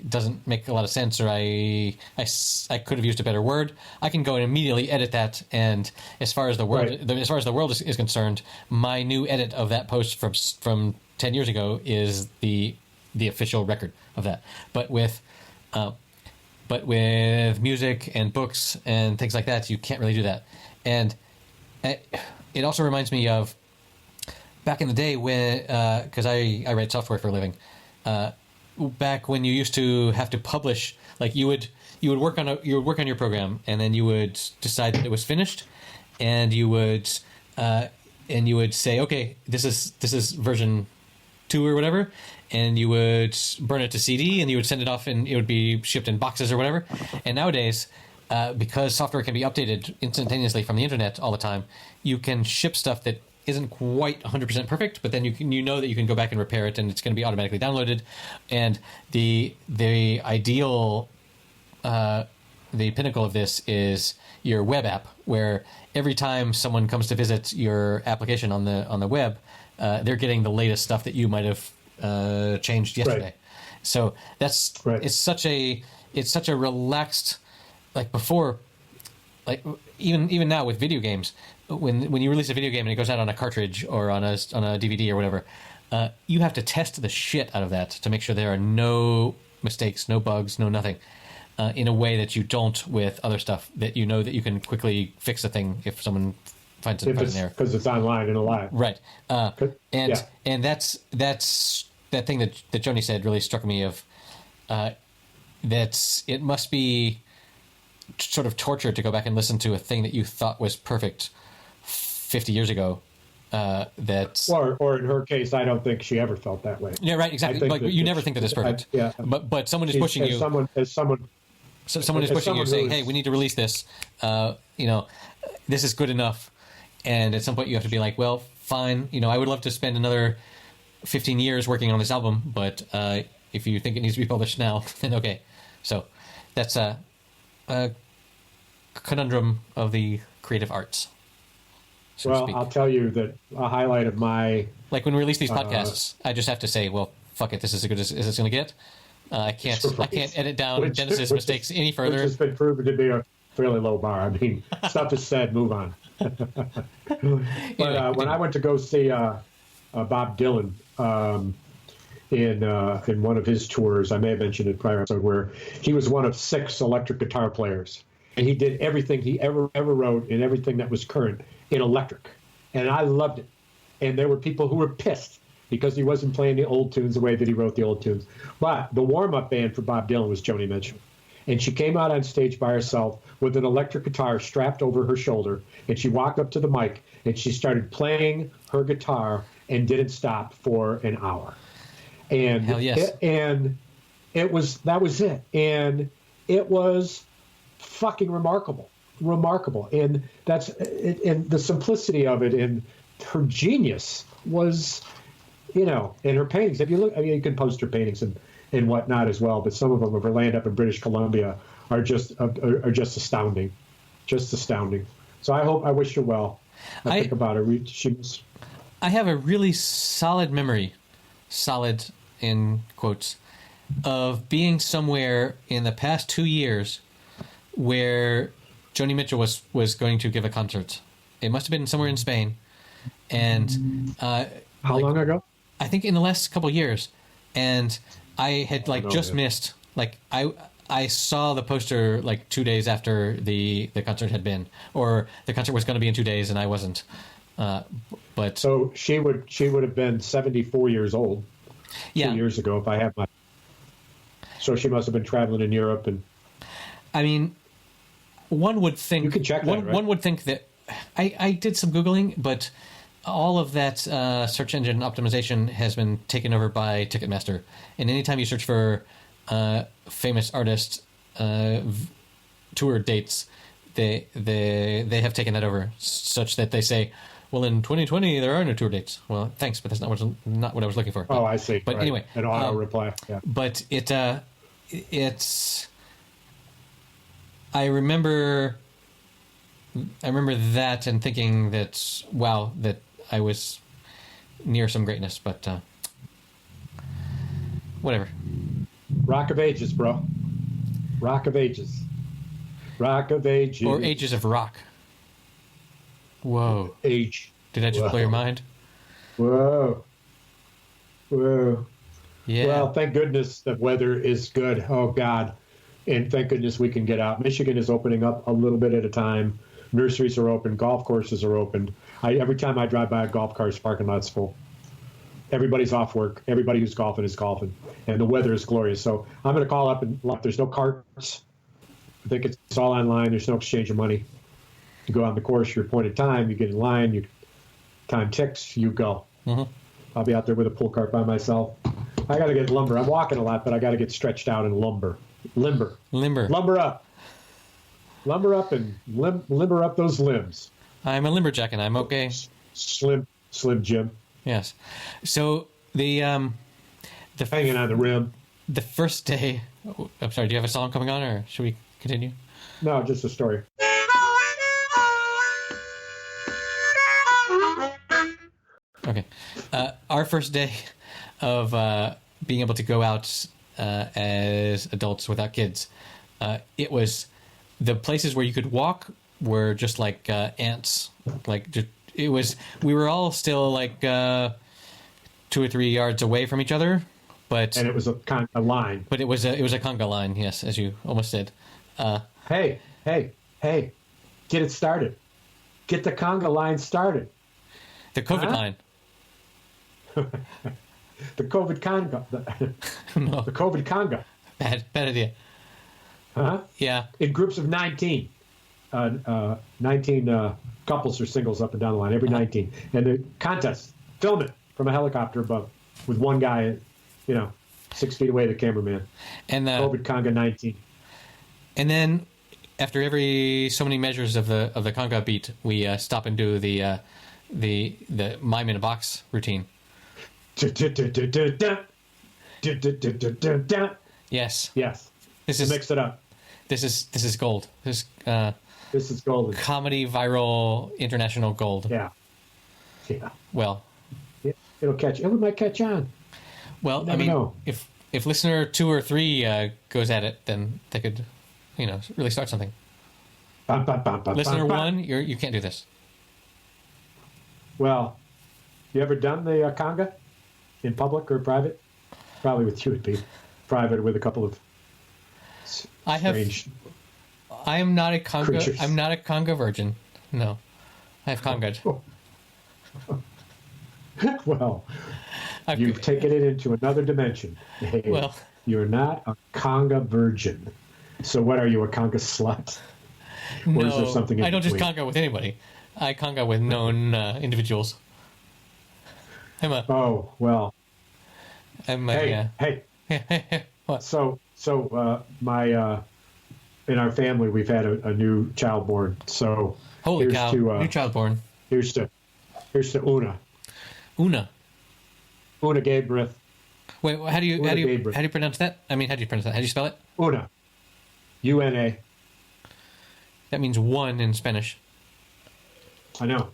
doesn't make a lot of sense, or I could have used a better word, I can go and immediately edit that. And as far as the world is concerned, my new edit of that post from 10 years ago is the official record of that. But with music and books and things like that, you can't really do that. And it also reminds me of back in the day when, because I write software for a living, back when you used to have to publish, like you would work on your program, and then you would decide that it was finished, and you would say, okay, this is version 2 or whatever, and you would burn it to CD, and you would send it off, and it would be shipped in boxes or whatever. And nowadays, because software can be updated instantaneously from the internet all the time, you can ship stuff that isn't quite 100% perfect, but then you know that you can go back and repair it, and it's going to be automatically downloaded. And the ideal, the pinnacle of this is your web app, where every time someone comes to visit your application on the web, they're getting the latest stuff that you might have changed yesterday. Right. So that's right. It's such a relaxed, like before, like even now with video games, when you release a video game and it goes out on a cartridge or on a DVD or whatever, you have to test the shit out of that to make sure there are no mistakes, no bugs, no nothing, in a way that you don't with other stuff that you know that you can quickly fix a thing if someone finds it there, because it's online and alive. Right. And that's that thing that Joni said really struck me of that it must be sort of torture to go back and listen to a thing that you thought was perfect 50 years ago. Or in her case, I don't think she ever felt that way. Yeah, right, exactly. Like, you never think that it's perfect. But someone is pushing you. Someone is pushing you, saying, "Hey, we need to release this. This is good enough." And at some point, you have to be like, "Well, fine. I would love to spend another 15 years working on this album, but if you think it needs to be published now, then okay." So that's a conundrum of the creative arts. So well, I'll tell you that a highlight of my... Like when we release these podcasts, I just have to say, well, fuck it, this is as good as it's going to get. I can't edit down Genesis mistakes any further. Which has been proven to be a fairly low bar. I mean, stuff is said, move on. But when I went to go see Bob Dylan in one of his tours, I may have mentioned it prior episode, where he was one of 6 electric guitar players. And he did everything he ever wrote and everything that was current in electric. And I loved it. And there were people who were pissed because he wasn't playing the old tunes the way that he wrote the old tunes. But the warm-up band for Bob Dylan was Joni Mitchell. And she came out on stage by herself with an electric guitar strapped over her shoulder. And she walked up to the mic and she started playing her guitar and didn't stop for an hour. And hell yes. That was it. And it was fucking remarkable. remarkable, and and the simplicity of it, and her genius was, in her paintings. If you look, you can post her paintings and whatnot as well, but some of them of her land up in British Columbia are just astounding, just astounding. So I wish her well. I think about her. I have a really solid memory, solid in quotes, of being somewhere in the past 2 years where Joni Mitchell was going to give a concert. It must have been somewhere in Spain. And how long ago? I think in the last couple of years. And I had missed, I saw the poster 2 days after the concert had been, or the concert was going to be in 2 days and I wasn't. But so she would have been 74 years old 2 years ago if I have my. So she must have been traveling in Europe, and I mean, one would think you can check that, right? One would think that I did some Googling, but all of that search engine optimization has been taken over by Ticketmaster, and anytime you search for famous artist tour dates, they have taken that over, such that they say, well, in 2020 there are no tour dates. Well, thanks, but that's not what I was looking for. Oh, I see. But anyway, an auto reply. Yeah. But it's. I remember that and thinking that, wow, that I was near some greatness, but whatever. Rock of Ages, bro. Rock of Ages. Rock of Ages. Or Ages of Rock. Whoa. Age. Did I just blow your mind? Whoa. Yeah. Well, thank goodness the weather is good. Oh, God. And thank goodness we can get out. Michigan is opening up a little bit at a time. Nurseries are open. Golf courses are opened. Every time I drive by a golf cart's parking lot's full. Everybody's off work. Everybody who's golfing is golfing. And the weather is glorious. So I'm going to call up and there's no carts. I think it's all online. There's no exchange of money. You go on the course, your appointed time, you get in line, your time ticks, you go. Mm-hmm. I'll be out there with a pull cart by myself. I got to get lumber. I'm walking a lot, but I got to get stretched out and limber up. Lumber up and limber up those limbs. I'm a lumberjack and I'm okay. Slim Jim. Yes. So the hanging on the rim. The first day. Oh, I'm sorry. Do you have a song coming on, or should we continue? No, just a story. Okay. Our first day of being able to go out as adults without kids, it was the places where you could walk were just like ants. We were all still 2 or 3 yards away from each other, and it was a line. But it was a conga line, yes, as you almost said. Hey, get it started. Get the conga line started. The COVID line. The COVID conga. No. The COVID conga. Bad idea. Huh? Yeah. In groups of 19. 19 couples or singles up and down the line, every 19. And the contest, film it from a helicopter above with one guy, 6 feet away, the cameraman. And COVID conga 19. And then after every so many measures of the conga beat, we stop and do the mime in a box routine. Yes. This is mix it up. This is gold. This is golden. Comedy viral international gold. Yeah. Well, it might catch on. Well, I mean, if listener 2 or 3 goes at it, then they could, really start something. Listener 1, you can't do this. Well, you ever done the conga in public or private? Probably with you would be private with a couple of strange. I am not a conga. Creatures. I'm not a Conga Virgin. No, I have conga'd. Well, you've taken it into another dimension. Hey, well, you're not a Conga Virgin. So what are you, a conga slut? No, or is there something in I don't between? just conga with anybody. I conga with known individuals. Oh, well. Hey. What? So my in our family, we've had a new child born. So holy cow, new child born. Here's to Una. Una gave birth. Wait, how do you pronounce that? I mean, how do you pronounce that? How do you spell it? Una. UNA. That means one in Spanish. I know.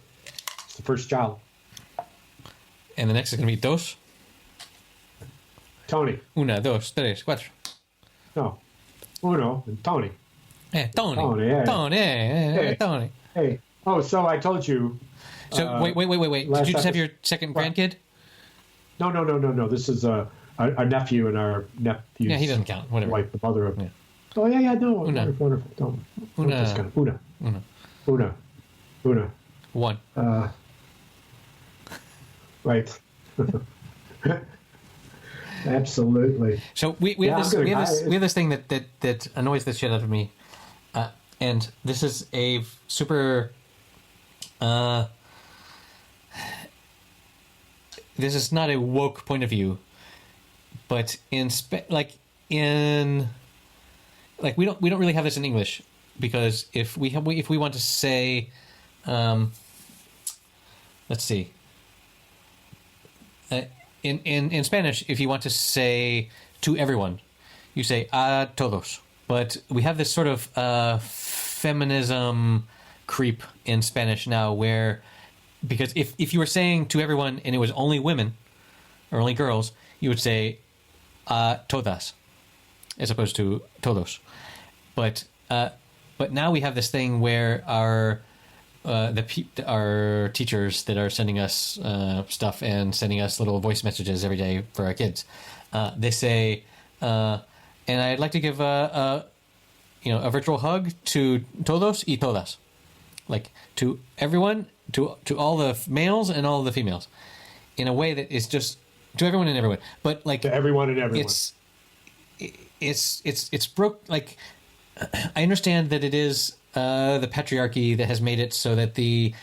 It's the first child. And the next is going to be dos. Tony. Una, dos, tres, cuatro. No. Uno and Tony. Tony. Tony. Yeah. Tony. Hey. Tony. Hey. Oh, so I told you. So wait. Did you just have your second grandkid? No. This is our nephew and our nephew. Yeah, he doesn't count. Whatever. Wife, the mother of. Yeah. Oh yeah. No. Una. Wonderful. Don't. Una. One. Right. Absolutely. So we have this thing that annoys the shit out of me, and this is a super. This is not a woke point of view, but we don't really have this in English, because if we want to say, let's see. In Spanish, if you want to say to everyone, you say a todos. But we have this sort of feminism creep in Spanish now, where, because if you were saying to everyone and it was only women or only girls, you would say a todas as opposed to todos. But now we have this thing where our teachers that are sending us stuff and sending us little voice messages every day for our kids, they say, and I'd like to give a virtual hug to todos y todas, like to everyone, to all the males and all the females, in a way that is just to everyone and everyone, but like to everyone and everyone. It's broke. Like, I understand that it is the patriarchy that has made it so that the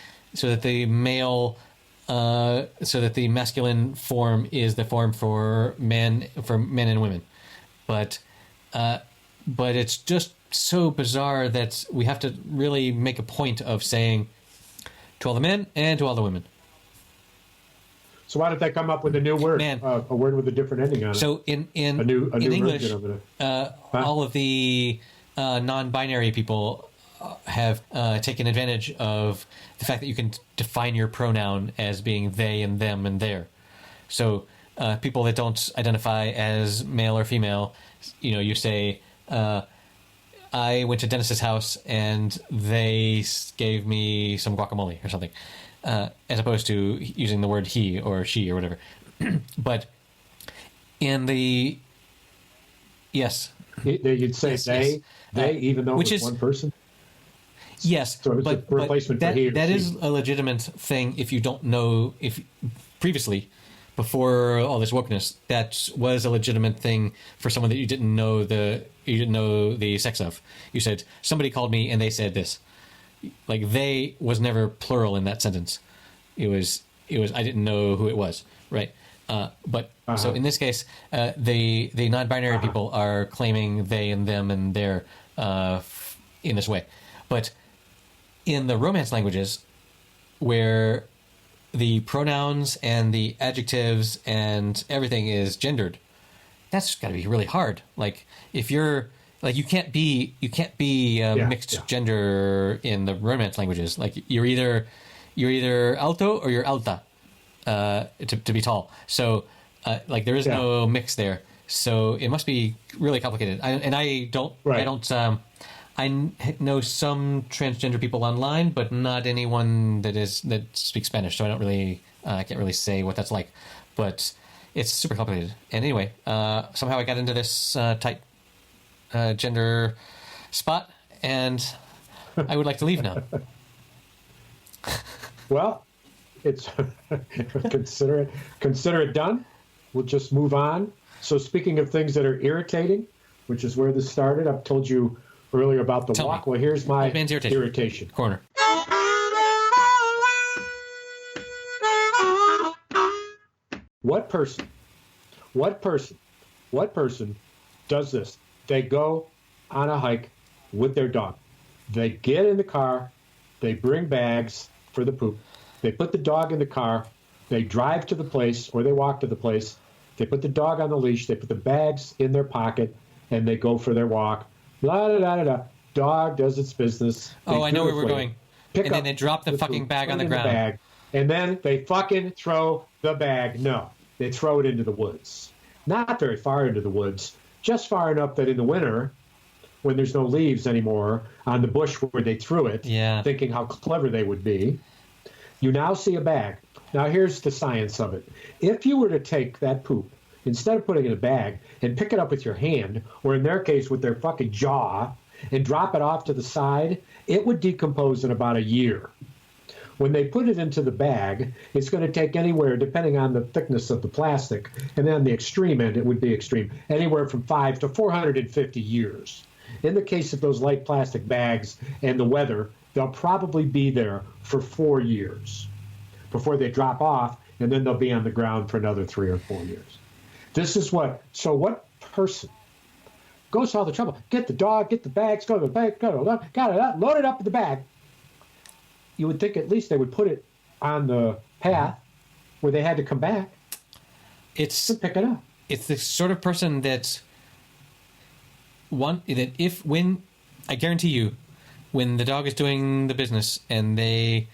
masculine form is the form for men and women, but it's just so bizarre that we have to really make a point of saying to all the men and to all the women. So why did they come up with a new word? Man. A word with a different ending on it. So in new English, version of it. all of the non-binary people have taken advantage of the fact that you can define your pronoun as being they and them and their. So people that don't identify as male or female, you say, I went to Dennis's house and they gave me some guacamole or something, as opposed to using the word he or she or whatever. But in the... Yes. You'd say they, even though which it was one person? Yes, so it's a replacement for he or that she. is a legitimate thing if you don't know, if previously, before all this wokeness, that was a legitimate thing for someone that you didn't know the sex of. You said, somebody called me and they said this. Like, they was never plural in that sentence. It was I didn't know who it was, right? So in this case, the non-binary people are claiming they and them and their in this way. But in the Romance languages, where the pronouns and the adjectives and everything is gendered, that's got to be really hard. Like, if you're like, you can't be mixed gender in the Romance languages. Like, you're either alto or you're alta to be tall. So there is no mix there. So it must be really complicated. I know some transgender people online, but not anyone that speaks Spanish. So I can't really say what that's like. But it's super complicated. And anyway, somehow I got into this tight gender spot, and I would like to leave now. Well, it's consider it done. We'll just move on. So speaking of things that are irritating, which is where this started, I've told you earlier about the walk. Well, here's my irritation corner. What person does this? They go on a hike with their dog. They get in the car, they bring bags for the poop, they put the dog in the car, they drive to the place or they walk to the place, they put the dog on the leash, they put the bags in their pocket, and they go for their walk. La da da da da. Dog does its business. Oh, I know where we're going. And then they drop the fucking bag on the ground. Bag, and then they fucking throw the bag. No, they throw it into the woods. Not very far into the woods, just far enough that in the winter, when there's no leaves anymore, on the bush where they threw it, thinking how clever they would be, you now see a bag. Now here's the science of it. If you were to take that poop, instead of putting it in a bag, and pick it up with your hand, or in their case with their fucking jaw, and drop it off to the side, it would decompose in about a year. When they put it into the bag, it's going to take anywhere, depending on the thickness of the plastic, and then the extreme end, it would be extreme, anywhere from 5 to 450 years. In the case of those light plastic bags and the weather, they'll probably be there for 4 years before they drop off, and then they'll be on the ground for another 3 or 4 years. This is what person goes to all the trouble, get the dog, get the bags, go to the bank, got it, load it up in the bag. You would think at least they would put it on the path where they had to come back. To pick it up. It's the sort of person that I guarantee you, when the dog is doing the business and they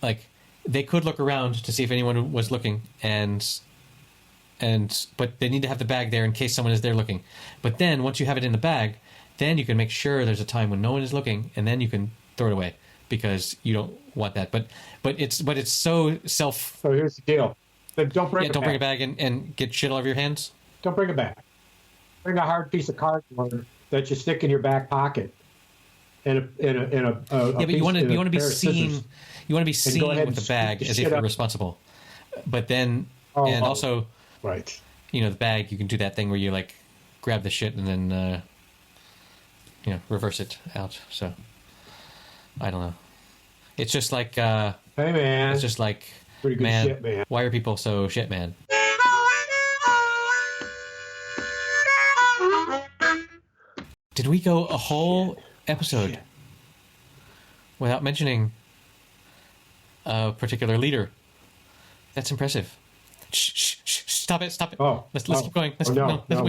could look around to see if anyone was looking, but they need to have the bag there in case someone is there looking. But then once you have it in the bag, then you can make sure there's a time when no one is looking, and then you can throw it away because you don't want that. But it's so self. So here's the deal: don't bring a bag and get shit all over your hands. Don't bring a bag. Bring a hard piece of cardboard that you stick in your back pocket. But you want to be seen. You want to be seen with the bag as if you're responsible. But then also. Right. The bag, you can do that thing where you grab the shit and then, reverse it out. So, I don't know. It's just like, hey man. It's just like, man, shit, man, why are people so shit, man? Did we go a whole episode without mentioning a particular leader? That's impressive. Shh, stop it. Oh, let's keep going. We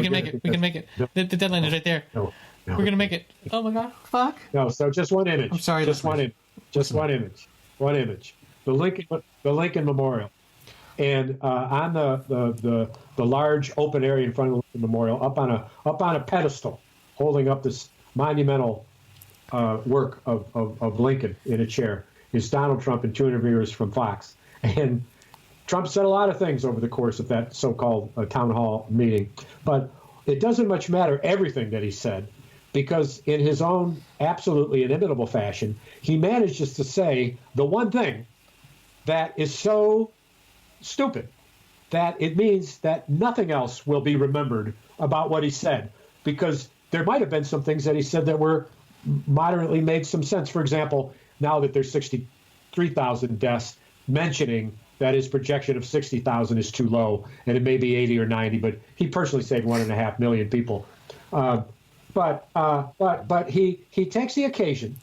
can make it. The deadline is right there. No, we're going to make it. Oh my God. Fuck. No, so just one image. I'm sorry. Just one image. Just one image. One image. The Lincoln Memorial. And on the large open area in front of the Lincoln Memorial, up on a pedestal, holding up this monumental work of Lincoln in a chair, is Donald Trump and 2 interviewers from Fox. And Trump said a lot of things over the course of that so-called town hall meeting, but it doesn't much matter everything that he said, because in his own absolutely inimitable fashion, he manages to say the one thing that is so stupid that it means that nothing else will be remembered about what he said, because there might have been some things that he said that were moderately made some sense. For example, now that there's 63,000 deaths, mentioning that his projection of 60,000 is too low, and it may be 80 or 90, but he personally saved 1.5 million people. But he takes the occasion,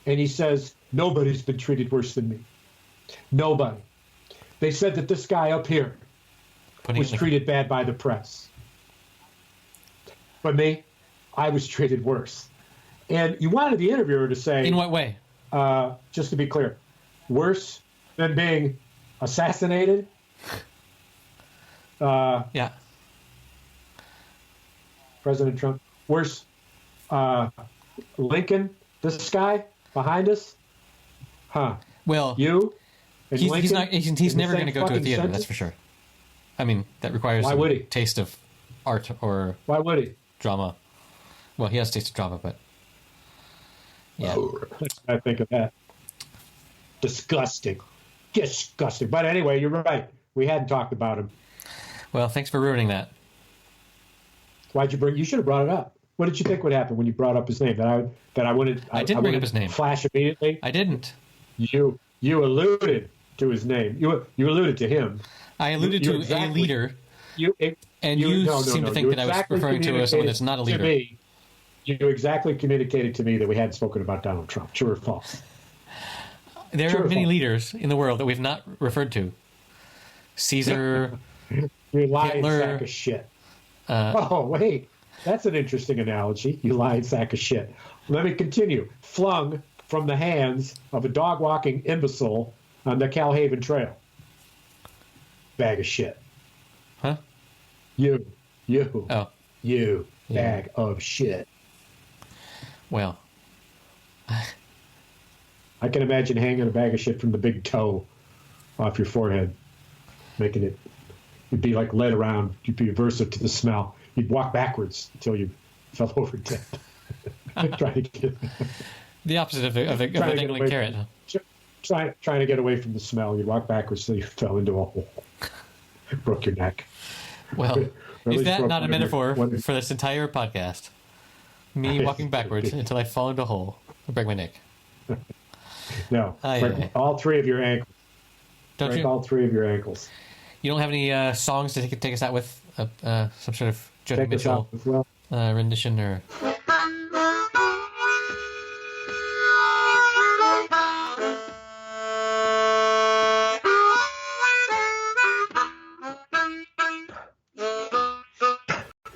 and he says, nobody's been treated worse than me. Nobody. They said that this guy up here was treated bad by the press. But me, I was treated worse. And you wanted the interviewer to say... In what way? Just to be clear, worse than being assassinated? Yeah. President Trump. Worse, Lincoln, this guy behind us? Huh. Well, you and he's never going to go to a theater, sentence? that's for sure. I mean, that requires a taste of art or why would he? Drama. Well, he has a taste of drama, but yeah. I think of that. Disgusting. But anyway, you're right. We hadn't talked about him. Well, thanks for ruining that. Why'd you you should have brought it up. What did you think would happen when you brought up his name? That I wouldn't. I didn't bring up his name. Flash immediately. I didn't. You alluded to his name. You alluded to him. I alluded to a leader. You seem to think that I was referring to someone that's not a leader. You exactly communicated to me that we hadn't spoken about Donald Trump. True or false? There are many leaders in the world that we've not referred to. Caesar, you lying Hitler, sack of shit. Oh, wait. That's an interesting analogy. You lying sack of shit. Let me continue. Flung from the hands of a dog-walking imbecile on the Calhaven Trail. Bag of shit. Huh? You. Oh. You. Bag of shit. Well. I can imagine hanging a bag of shit from the big toe off your forehead, making it, you'd be like led around, you'd be aversive to the smell. You'd walk backwards until you fell over dead. Trying to get, the opposite of the dangling carrot. Trying to get away from the smell. You'd walk backwards until you fell into a hole. Broke your neck. Well, is that not a metaphor for this entire podcast? Me walking backwards until I fall into a hole. I break my neck. No. Break all three of your ankles. Don't break you? All three of your ankles. You don't have any songs to take us out with? Some sort of Joni Mitchell rendition or...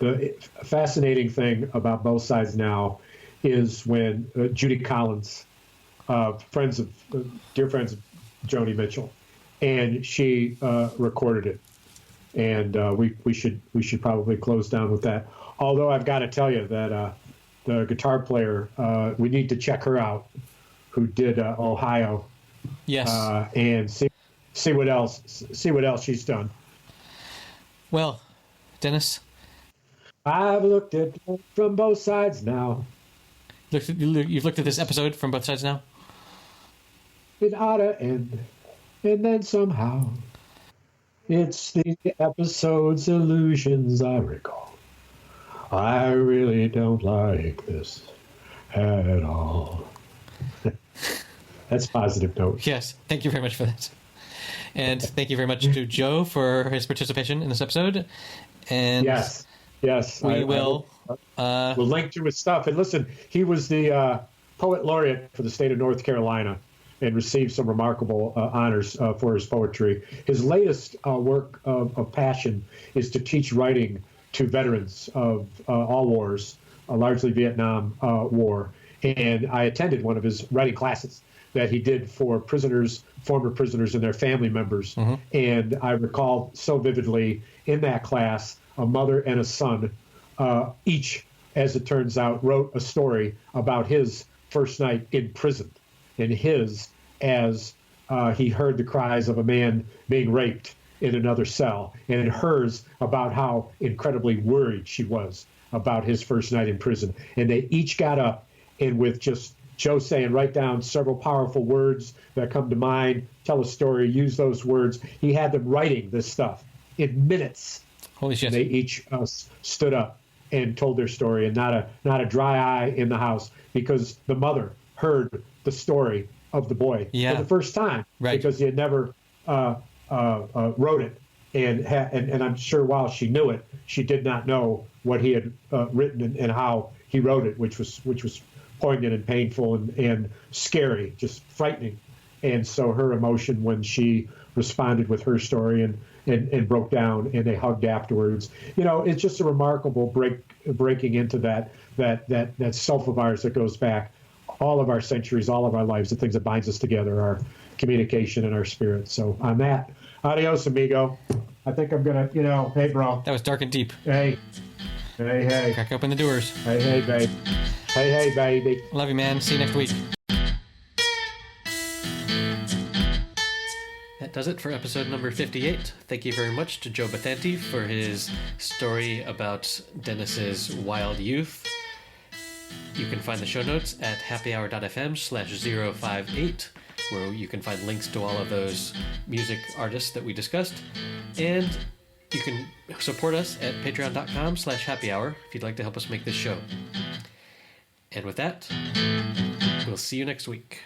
The fascinating thing about Both Sides Now is when Judy Collins, dear friends of Joni Mitchell, and she recorded it, and we should probably close down with that. Although I've got to tell you that the guitar player, we need to check her out, who did Ohio. Yes. And see what else she's done. Well, Dennis, I've looked at it from both sides now. You've looked at this episode from both sides now? It ought to end, and then somehow it's the episode's illusions I recall. I really don't like this at all. That's a positive note. Yes, thank you very much for that. And thank you very much to Joe for his participation in this episode. And yes, we'll link to his stuff. And listen, he was the Poet Laureate for the state of North Carolina and received some remarkable honors for his poetry. His latest work of passion is to teach writing to veterans of all wars, largely Vietnam War. And I attended one of his writing classes that he did for prisoners, former prisoners and their family members. Mm-hmm. And I recall so vividly in that class, a mother and a son, each, as it turns out, wrote a story about his first night in prison, and his as he heard the cries of a man being raped in another cell, and hers about how incredibly worried she was about his first night in prison. And they each got up, and with just Joe saying, write down several powerful words that come to mind, tell a story, use those words. He had them writing this stuff in minutes. Holy shit. And they each stood up and told their story, and not a dry eye in the house, because the mother heard the story of the boy for the first time, right, because he had never wrote it. And I'm sure while she knew it, she did not know what he had written and how he wrote it, which was poignant and painful and scary, just frightening. And so her emotion when she responded with her story and broke down, and they hugged afterwards. You know, it's just a remarkable breaking into that self of ours that goes back all of our centuries, all of our lives, the things that binds us together, our communication and our spirit. So on that, adios, amigo. I think I'm gonna, hey, bro. That was dark and deep. Hey. Crack open the doors. Hey, babe. Hey, baby. Love you, man. See you next week. That does it for episode number 58. Thank you very much to Joe Bathanti for his story about Dennis's wild youth. You can find the show notes at happyhour.fm/058, where you can find links to all of those music artists that we discussed. And you can support us at patreon.com/happyhour if you'd like to help us make this show. And with that, we'll see you next week.